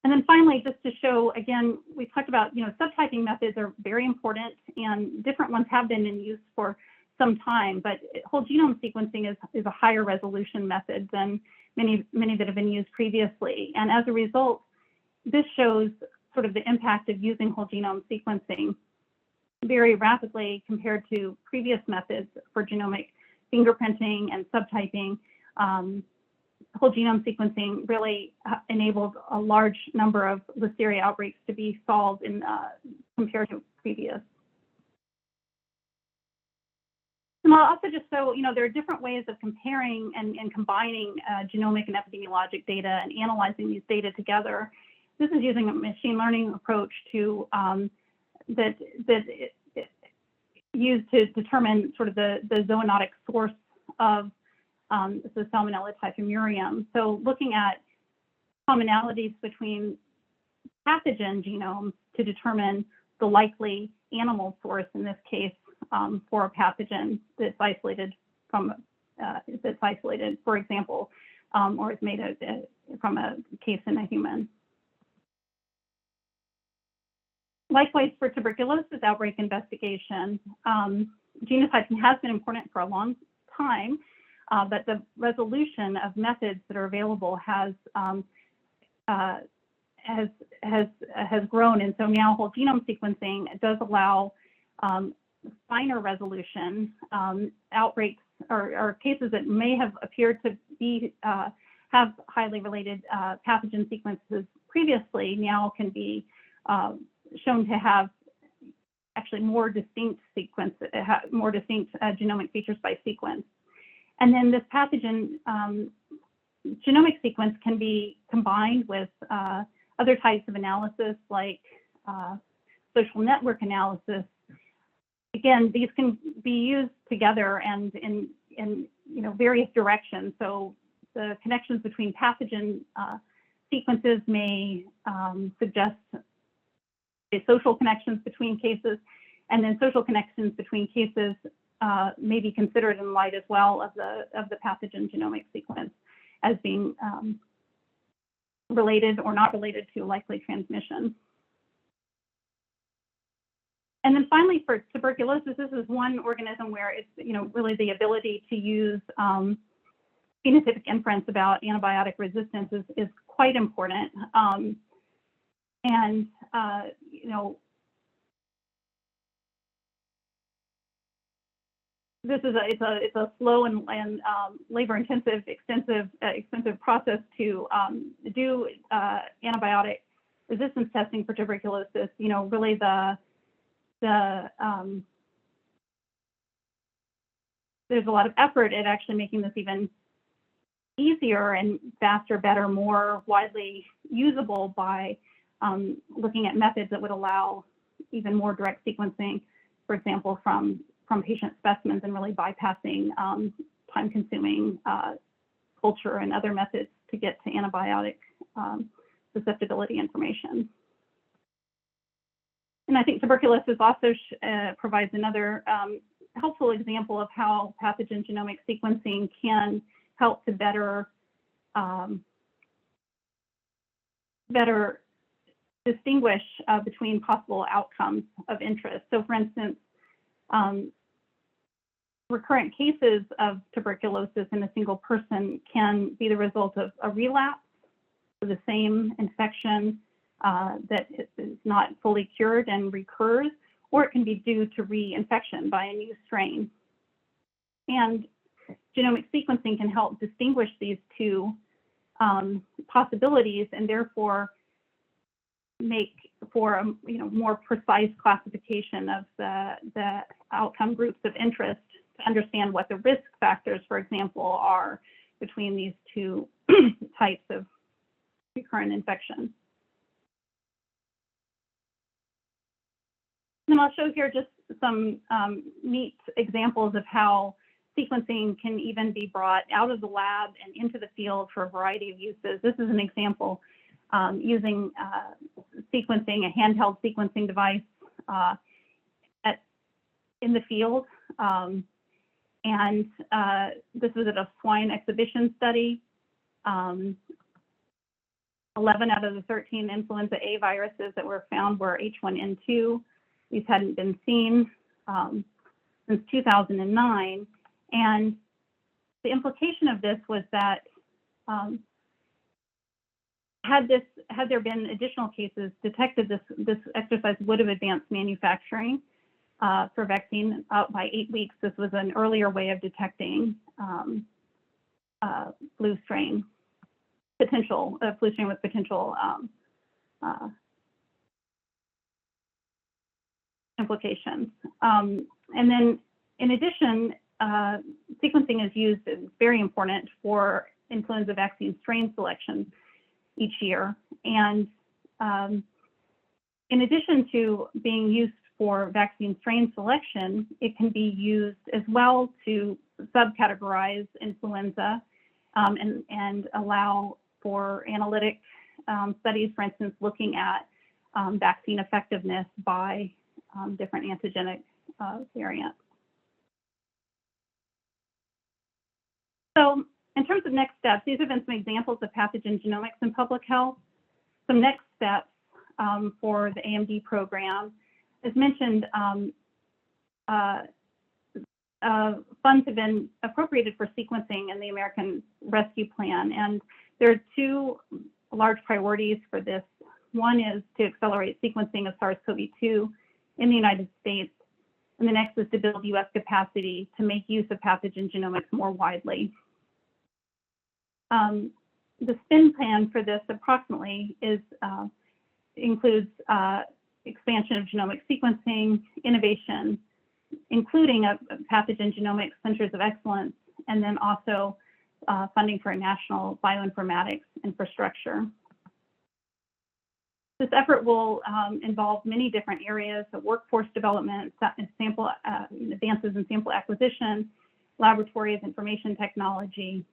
And then finally, just to show, again, we talked about, subtyping methods are very important, and different ones have been in use for some time, but whole genome sequencing is a higher resolution method than many that have been used previously. And as a result, this shows sort of the impact of using whole genome sequencing very rapidly compared to previous methods for genomic fingerprinting and subtyping. Whole genome sequencing really enabled a large number of Listeria outbreaks to be solved in compared to previous. And I'll also just so, there are different ways of comparing and combining genomic and epidemiologic data and analyzing these data together. This is using a machine learning approach to used to determine sort of the zoonotic source of the Salmonella typhimurium. So looking at commonalities between pathogen genomes to determine the likely animal source, in this case, for a pathogen that's isolated from, for example, or is made from a case in a human. Likewise, for tuberculosis outbreak investigation, genotyping has been important for a long time, but the resolution of methods that are available has grown, and so now whole genome sequencing does allow finer resolution. Outbreaks or cases that may have appeared to be have highly related pathogen sequences previously now can be shown to have actually more distinct genomic features by sequence. And then this pathogen genomic sequence can be combined with other types of analysis like social network analysis. Again, these can be used together and in various directions. So the connections between pathogen sequences may suggest social connections between cases, and then social connections between cases may be considered in light as well of the pathogen genomic sequence as being related or not related to likely transmission. And then finally, for tuberculosis, this is one organism where it's really the ability to use phenotypic inference about antibiotic resistance is quite important. This is it's a slow and labor-intensive, expensive process to do antibiotic resistance testing for tuberculosis. Really there's a lot of effort at actually making this even easier and faster, better, more widely usable by looking at methods that would allow even more direct sequencing, for example, from patient specimens, and really bypassing time-consuming culture and other methods to get to antibiotic susceptibility information. And I think tuberculosis also provides another helpful example of how pathogen genomic sequencing can help to better distinguish between possible outcomes of interest. So for instance, recurrent cases of tuberculosis in a single person can be the result of a relapse of the same infection that is not fully cured and recurs, or it can be due to reinfection by a new strain. And genomic sequencing can help distinguish these two possibilities, and therefore make for a more precise classification of the outcome groups of interest to understand what the risk factors, for example, are between these two types of recurrent infection. And I'll show here just some neat examples of how sequencing can even be brought out of the lab and into the field for a variety of uses. This is an example using sequencing, a handheld sequencing device in the field. This was at a swine exhibition study. 11 out of the 13 influenza A viruses that were found were H1N2. These hadn't been seen since 2009. And the implication of this was that had there been additional cases detected, this exercise would have advanced manufacturing for vaccine by 8 weeks. This was an earlier way of detecting flu strain with potential implications. And then in addition, sequencing is used, is very important for influenza vaccine strain selection each year. And in addition to being used for vaccine strain selection, it can be used as well to subcategorize influenza and allow for analytic studies, for instance, looking at vaccine effectiveness by different antigenic variants. So in terms of next steps, these have been some examples of pathogen genomics in public health. Some next steps for the AMD program. As mentioned, funds have been appropriated for sequencing in the American Rescue Plan, and there are two large priorities for this. One is to accelerate sequencing of SARS-CoV-2 in the United States, and the next is to build U.S. capacity to make use of pathogen genomics more widely. The spin plan for this approximately includes expansion of genomic sequencing, innovation, including a pathogen genomics centers of excellence, and then also funding for a national bioinformatics infrastructure. This effort will involve many different areas of workforce development, sample advances in sample acquisition, laboratories, information technology.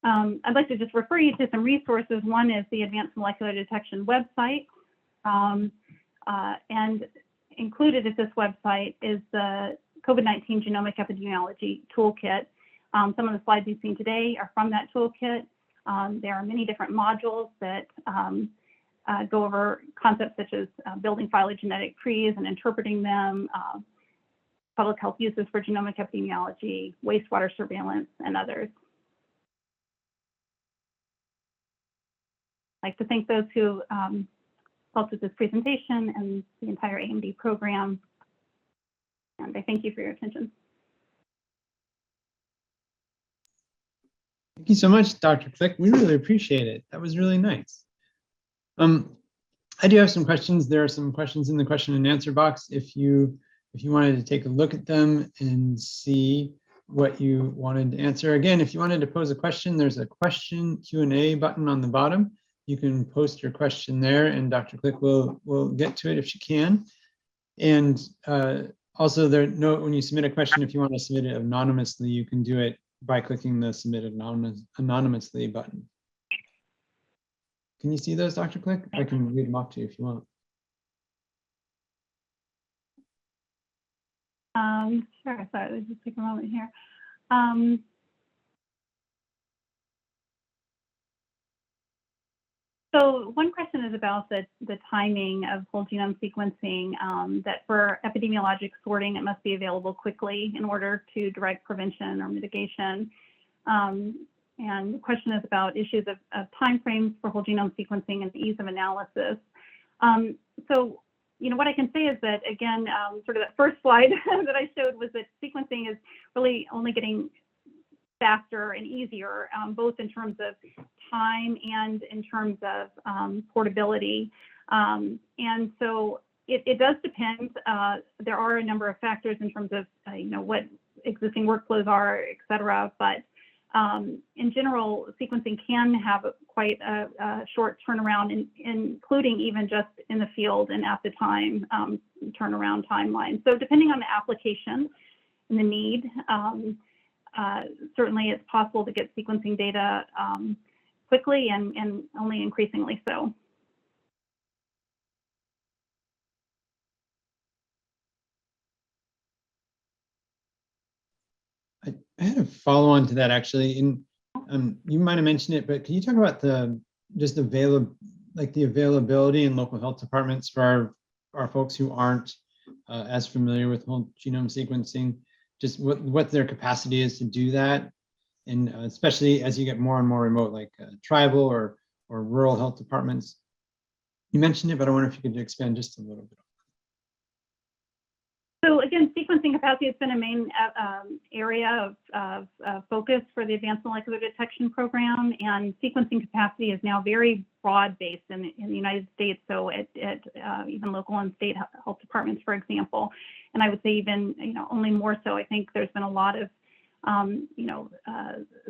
I'd like to just refer you to some resources. One is the Advanced Molecular Detection website, and included at this website is the COVID-19 Genomic Epidemiology Toolkit. Some of the slides you've seen today are from that toolkit. There are many different modules that go over concepts such as building phylogenetic trees and interpreting them, public health uses for genomic epidemiology, wastewater surveillance, and others. I'd like to thank those who helped with this presentation and the entire AMD program. And I thank you for your attention. Thank you so much, Dr. Click. We really appreciate it. That was really nice. I do have some questions. There are some questions in the question and answer box. If you wanted to take a look at them and see what you wanted to answer. Again, if you wanted to pose a question, there's a question Q&A button on the bottom. You can post your question there, and Dr. Click will get to it if she can. And also, when you submit a question, if you want to submit it anonymously, you can do it by clicking the Submit Anonymously button. Can you see those, Dr. Click? I can read them off to you if you want. Sure, sorry, let's just take a moment here. So one question is about the timing of whole genome sequencing, that for epidemiologic sorting, it must be available quickly in order to direct prevention or mitigation. And the question is about issues of timeframes for whole genome sequencing and the ease of analysis. So, what I can say is that, again, sort of that first slide that I showed was that sequencing is really only getting faster and easier, both in terms of time and in terms of portability. And so it does depend. There are a number of factors in terms of what existing workflows are, et cetera. But in general, sequencing can have quite a short turnaround, including even just in the field and at the time turnaround timeline. So depending on the application and the need, certainly it's possible to get sequencing data quickly and only increasingly so. I had a follow on to that actually, and you might have mentioned it, but can you talk about the availability in local health departments for our folks who aren't as familiar with whole genome sequencing, just what their capacity is to do that, and especially as you get more and more remote, like tribal or rural health departments. You mentioned it, but I wonder if you could expand just a little bit. So again, sequencing capacity has been a main area of focus for the Advanced Molecular Detection Program, and sequencing capacity is now very broad-based in the United States, so at even local and state health departments, for example. And I would say even, only more so, I think there's been a lot of,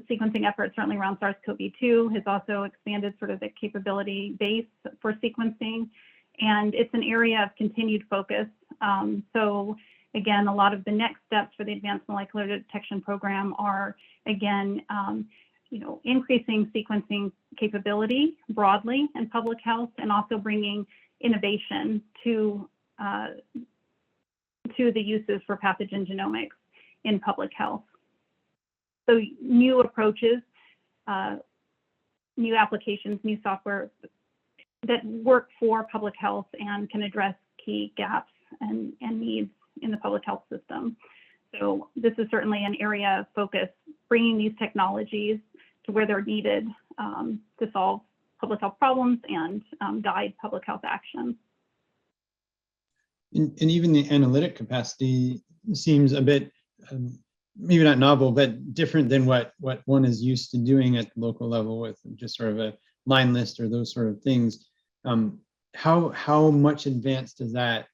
sequencing efforts, certainly around SARS-CoV-2 has also expanded sort of the capability base for sequencing, and it's an area of continued focus. So again, a lot of the next steps for the Advanced Molecular Detection Program are, again, increasing sequencing capability broadly in public health, and also bringing innovation to the uses for pathogen genomics in public health. So new approaches, new applications, new software that work for public health and can address key gaps and needs in the public health system. So this is certainly an area of focus, bringing these technologies to where they're needed to solve public health problems and guide public health action. And even the analytic capacity seems a bit, maybe not novel, but different than what one is used to doing at the local level with just sort of a line list or those sort of things. How much advanced does that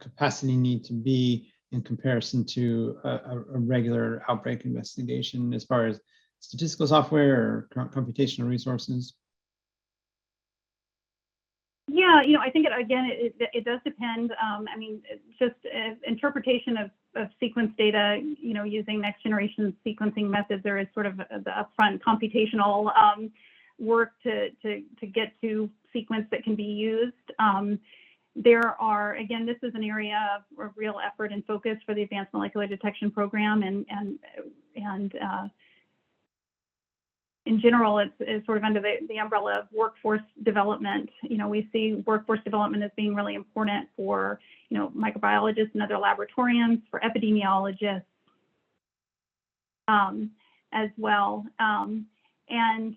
capacity need to be in comparison to a regular outbreak investigation as far as statistical software or computational resources? Yeah, I think it does depend. I mean, just interpretation of sequence data, using next generation sequencing methods, there is sort of the upfront computational work to get to sequence that can be used. There are, again, this is an area of real effort and focus for the Advanced Molecular Detection Program, and in general, it's sort of under the umbrella of workforce development. We see workforce development as being really important for, microbiologists and other laboratorians, for epidemiologists as well, and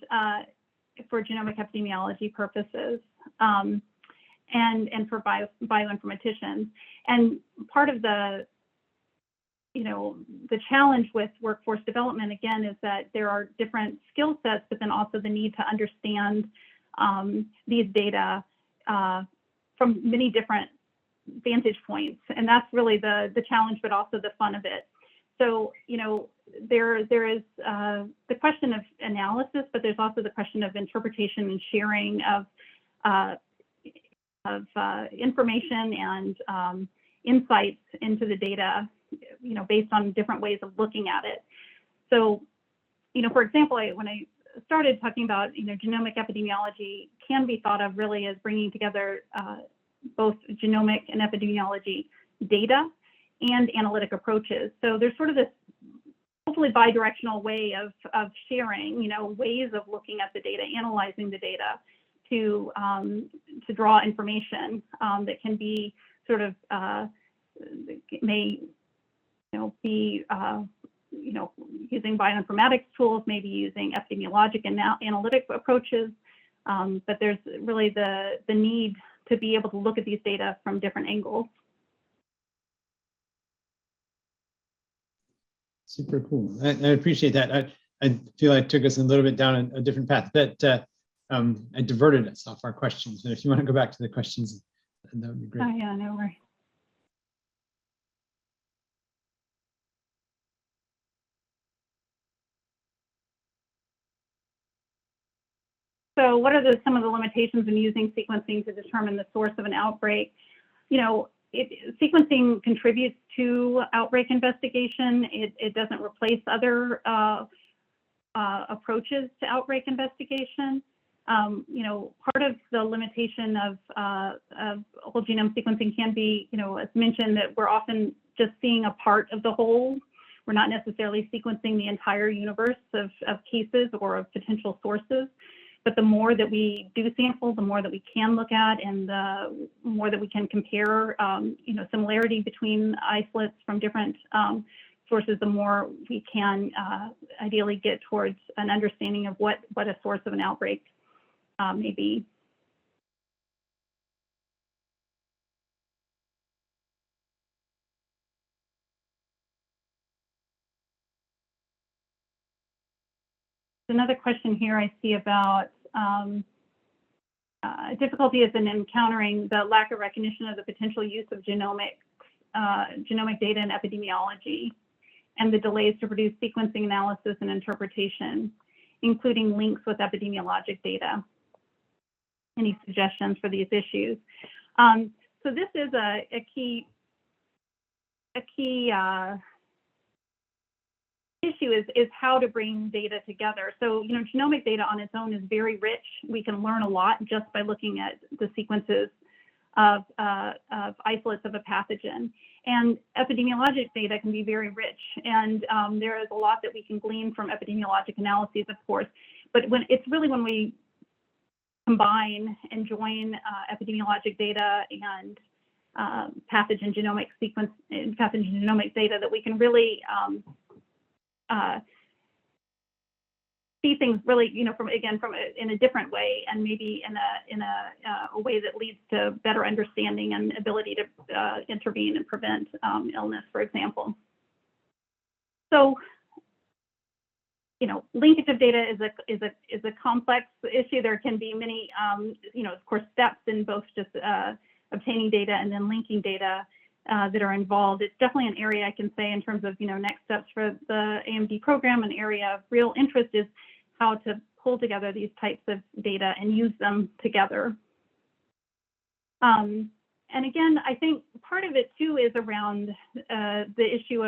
for genomic epidemiology purposes, and for bioinformaticians. And part of the challenge with workforce development, again, is that there are different skill sets, but then also the need to understand these data from many different vantage points. And that's really the challenge, but also the fun of it. So, there is the question of analysis, but there's also the question of interpretation and sharing of information and insights into the data, based on different ways of looking at it. So, for example, when I started talking about, genomic epidemiology can be thought of really as bringing together both genomic and epidemiology data and analytic approaches. So there's sort of this hopefully bi-directional way of sharing, ways of looking at the data, analyzing the data to draw information that can be sort of may be using bioinformatics tools, maybe using epidemiologic and analytic approaches, but there's really the need to be able to look at these data from different angles. Super cool. I appreciate that. I feel like it took us a little bit down a different path, but I diverted us off our questions. But if you want to go back to the questions, that would be great. Oh yeah, no worries. So what are some of the limitations in using sequencing to determine the source of an outbreak? Sequencing contributes to outbreak investigation. It doesn't replace other approaches to outbreak investigation. Part of the limitation of whole genome sequencing can be, as mentioned, that we're often just seeing a part of the whole. We're not necessarily sequencing the entire universe of cases or of potential sources. But the more that we do sample, the more that we can look at, and the more that we can compare, similarity between isolates from different sources, the more we can ideally get towards an understanding of what a source of an outbreak may be. another question here I see about difficulties in encountering the lack of recognition of the potential use of genomic data in epidemiology and the delays to produce sequencing analysis and interpretation, including links with epidemiologic data. Any suggestions for these issues? So this is a key issue is how to bring data together. So, genomic data on its own is very rich. We can learn a lot just by looking at the sequences of isolates of a pathogen. And epidemiologic data can be very rich. And there is a lot that we can glean from epidemiologic analyses, of course. But when we combine and join epidemiologic data and pathogen genomic data, that we can really see things really, in a different way, and maybe in a way that leads to better understanding and ability to intervene and prevent illness, for example. So, linkage of data is a complex issue. There can be many, of course, steps in both just obtaining data and then linking data that are involved. It's definitely an area I can say in terms of, next steps for the AMD program. An area of real interest is how to pull together these types of data and use them together. And again, I think part of it too is around the issue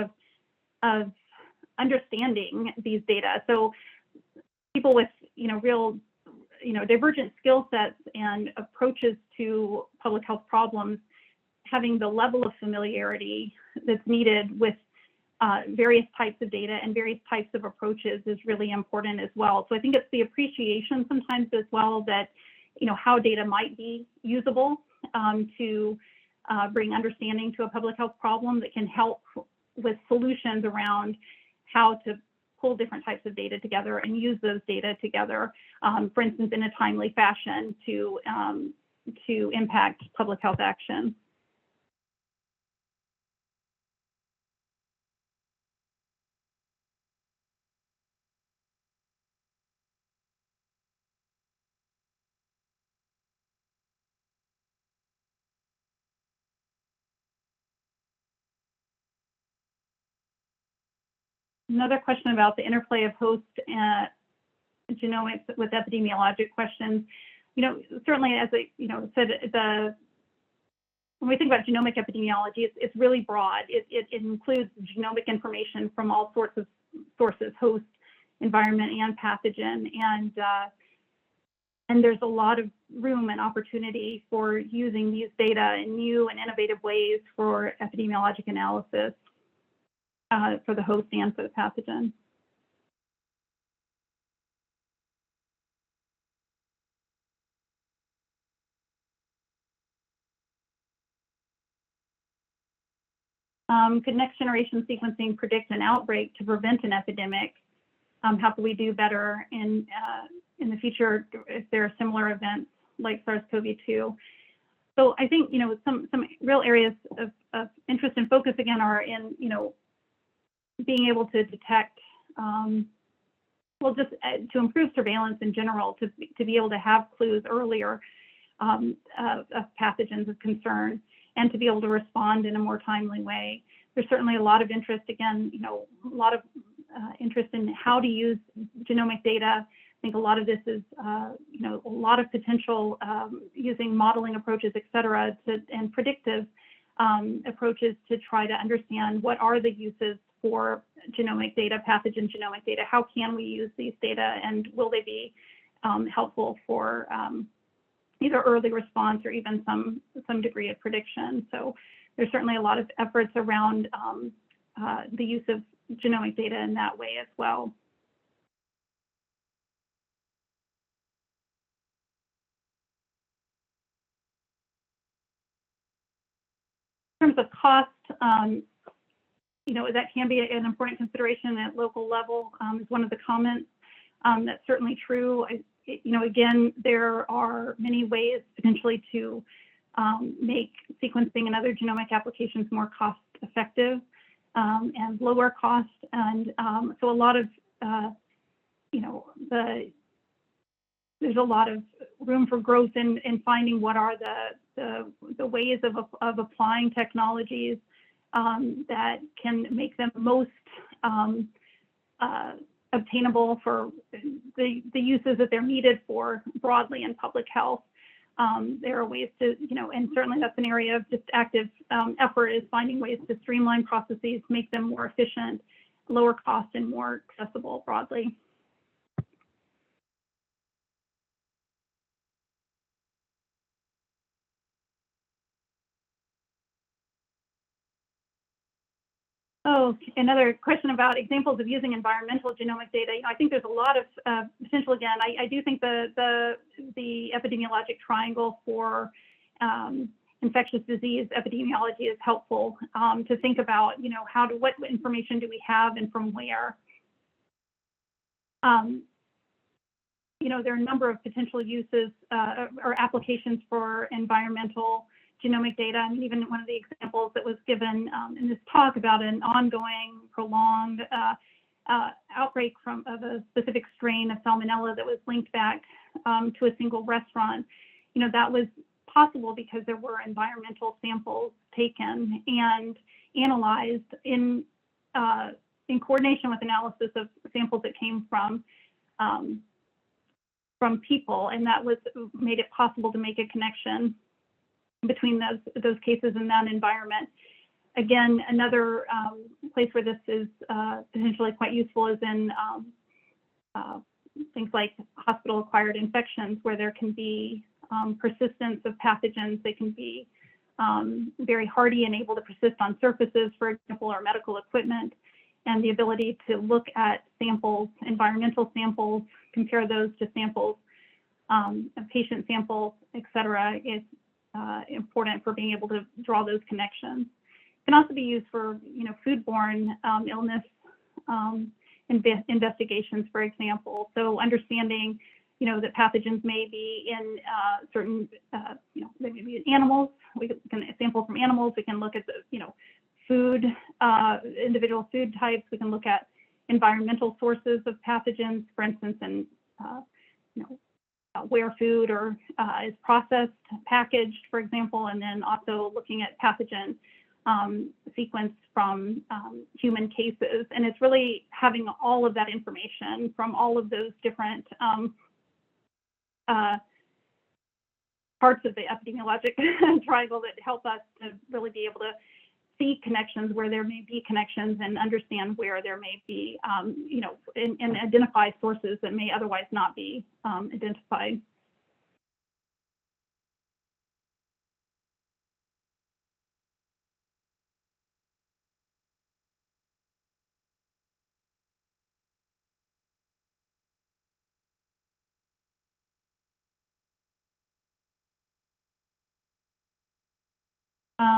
of understanding these data. So people with, real, divergent skill sets and approaches to public health problems, having the level of familiarity that's needed with various types of data and various types of approaches is really important as well. So I think it's the appreciation sometimes as well that, how data might be usable to bring understanding to a public health problem that can help with solutions around how to pull different types of data together and use those data together, for instance, in a timely fashion to impact public health action. Another question about the interplay of host genomics with epidemiologic questions. Certainly, as I said, when we think about genomic epidemiology, it's really broad. It includes genomic information from all sorts of sources, host, environment, and pathogen, and there's a lot of room and opportunity for using these data in new and innovative ways for epidemiologic analysis. For the host and for the pathogen. Could next generation sequencing predict an outbreak to prevent an epidemic? How can we do better in the future if there are similar events like SARS-CoV-2? So I think some real areas of interest and focus again are in being able to detect, just to improve surveillance in general, to be able to have clues earlier of pathogens of concern, and to be able to respond in a more timely way. There's certainly a lot of interest, again, a lot of interest in how to use genomic data. I think a lot of this is, a lot of potential using modeling approaches, et cetera, and predictive approaches to try to understand what are the uses for genomic data, pathogen genomic data. How can we use these data, and will they be helpful for either early response or even some degree of prediction? So there's certainly a lot of efforts around the use of genomic data in that way as well. In terms of cost, that can be an important consideration at local level, is one of the comments. That's certainly true. Again, there are many ways potentially to make sequencing and other genomic applications more cost effective and lower cost. And so a lot of, there's a lot of room for growth in finding what are the ways of applying technologies that can make them most obtainable for the uses that they're needed for broadly in public health. There are ways to, and certainly that's an area of just active effort, is finding ways to streamline processes, make them more efficient, lower cost, and more accessible broadly. Oh, another question about examples of using environmental genomic data. I think there's a lot of potential. Again, I do think the epidemiologic triangle for infectious disease epidemiology is helpful to think about, what information do we have and from where. There are a number of potential uses or applications for environmental genomic data. I mean, even one of the examples that was given in this talk about an ongoing, prolonged outbreak of a specific strain of Salmonella that was linked back to a single restaurant. That was possible because there were environmental samples taken and analyzed in coordination with analysis of samples that came from people, and that made it possible to make a connection between those cases and that environment. Again, another place where this is potentially quite useful is in things like hospital-acquired infections, where there can be persistence of pathogens. They can be very hardy and able to persist on surfaces, for example, or medical equipment. And the ability to look at samples, environmental samples, compare those to samples, patient samples, et cetera, is important for being able to draw those connections. It can also be used for, foodborne illness investigations, for example. So understanding, that pathogens may be in certain, they may be in animals. We can sample from animals. We can look at the, food, individual food types. We can look at environmental sources of pathogens, for instance, and where food is processed, packaged, for example, and then also looking at pathogen sequence from human cases. And it's really having all of that information from all of those different parts of the epidemiologic triangle that help us to really be able to see connections where there may be connections and understand where there may be, and identify sources that may otherwise not be identified.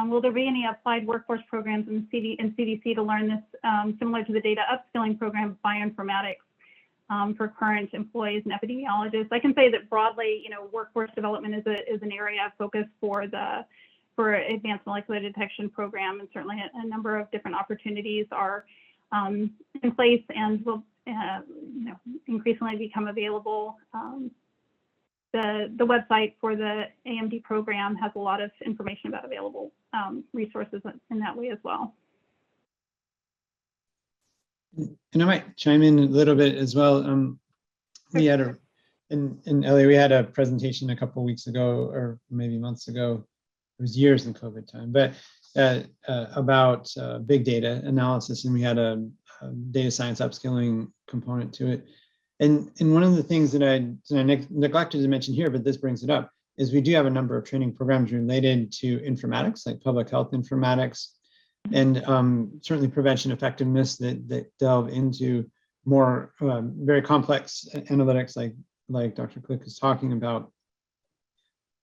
Will there be any applied workforce programs in CDC to learn this, similar to the data upskilling program of bioinformatics for current employees and epidemiologists? I can say that broadly, workforce development is an area of focus for advanced molecular detection program, and certainly a number of different opportunities are in place and will, increasingly become available. The website for the AMD program has a lot of information about available resources in that way as well. And I might chime in a little bit as well. We had in Ellie, we had a presentation a couple of weeks ago, or maybe months ago. It was years in COVID time, but about big data analysis, and we had a data science upskilling component to it. And one of the things that I neglected to mention here, but this brings it up, is we do have a number of training programs related to informatics, like public health informatics, and certainly prevention effectiveness that delve into more very complex analytics, like Dr. Click is talking about.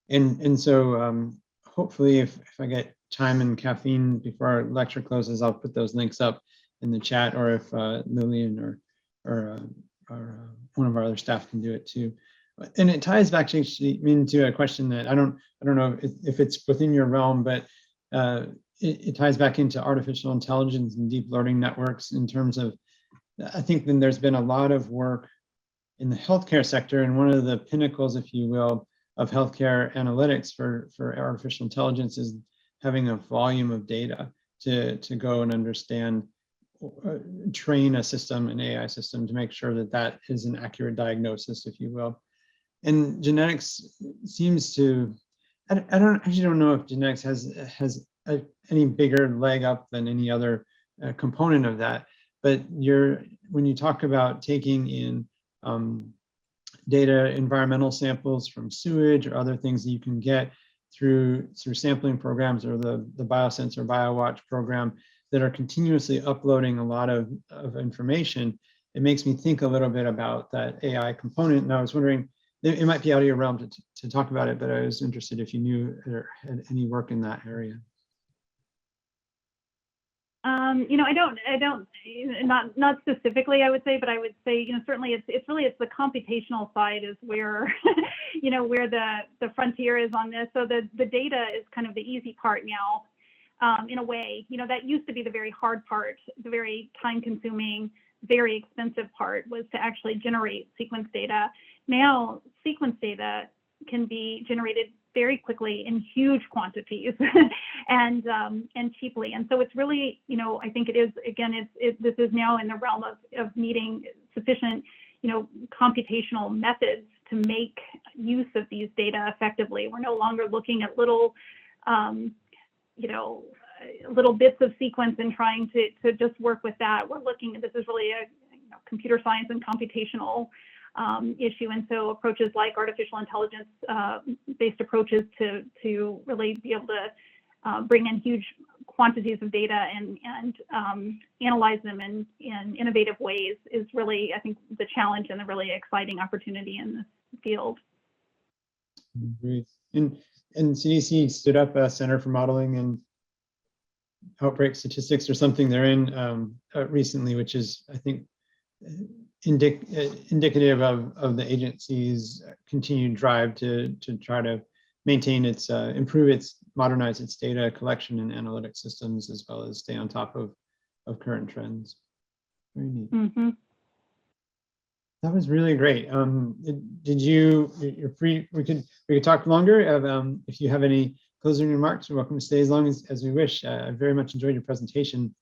And so hopefully, if I get time and caffeine before our lecture closes, I'll put those links up in the chat, or if Lillian or one of our other staff can do it too. And it ties back actually into a question that I don't know if it's within your realm, but it ties back into artificial intelligence and deep learning networks in terms of, I think then there's been a lot of work in the healthcare sector, and one of the pinnacles, if you will, of healthcare analytics for artificial intelligence is having a volume of data to go and understand, train a system, an AI system, to make sure that that is an accurate diagnosis, if you will. And genetics seems to, I actually don't know if genetics has any bigger leg up than any other component of that. But when you talk about taking in data, environmental samples from sewage or other things that you can get through sampling programs, or the BioSense or BioWatch program, that are continuously uploading a lot of information, it makes me think a little bit about that AI component. And I was wondering, it might be out of your realm to talk about it, but I was interested if you knew or had any work in that area. I don't, not specifically, I would say, but I would say, certainly it's the computational side is where, where the frontier is on this. So the data is kind of the easy part now, in a way. That used to be the very hard part, the very time-consuming, very expensive part, was to actually generate sequence data. Now, sequence data can be generated very quickly in huge quantities and cheaply. And so it's really, I think it is, again, this is now in the realm of needing sufficient, computational methods to make use of these data effectively. We're no longer looking at little, little bits of sequence and trying to just work with that. We're looking, this is really a computer science and computational issue. And so approaches like artificial intelligence based approaches to really be able to bring in huge quantities of data and analyze them in innovative ways is really, I think, the challenge and the really exciting opportunity in this field. Great. And CDC stood up a Center for Modeling and Outbreak Statistics, or something they're in recently, which is, I think, indicative of the agency's continued drive to try to maintain its, modernize its data collection and analytic systems, as well as stay on top of current trends. Very neat. Mm-hmm. That was really great. You're free, we could talk longer. If you have any closing remarks, you're welcome to stay as long as we wish. I very much enjoyed your presentation.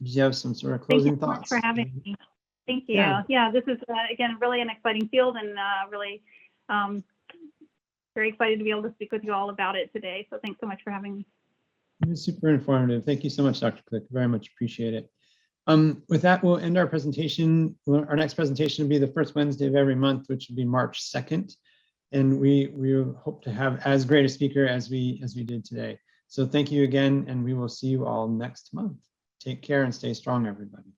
Did you have some sort of closing thoughts? Thank you so much for having me. Thank you. Yeah, this is, again, really an exciting field, and really very excited to be able to speak with you all about it today. So thanks so much for having me. It was super informative. Thank you so much, Dr. Click. Very much appreciate it. With that, we'll end our presentation. Our next presentation will be the first Wednesday of every month, which will be March 2nd. And we hope to have as great a speaker as we did today. So thank you again, and we will see you all next month. Take care and stay strong, everybody.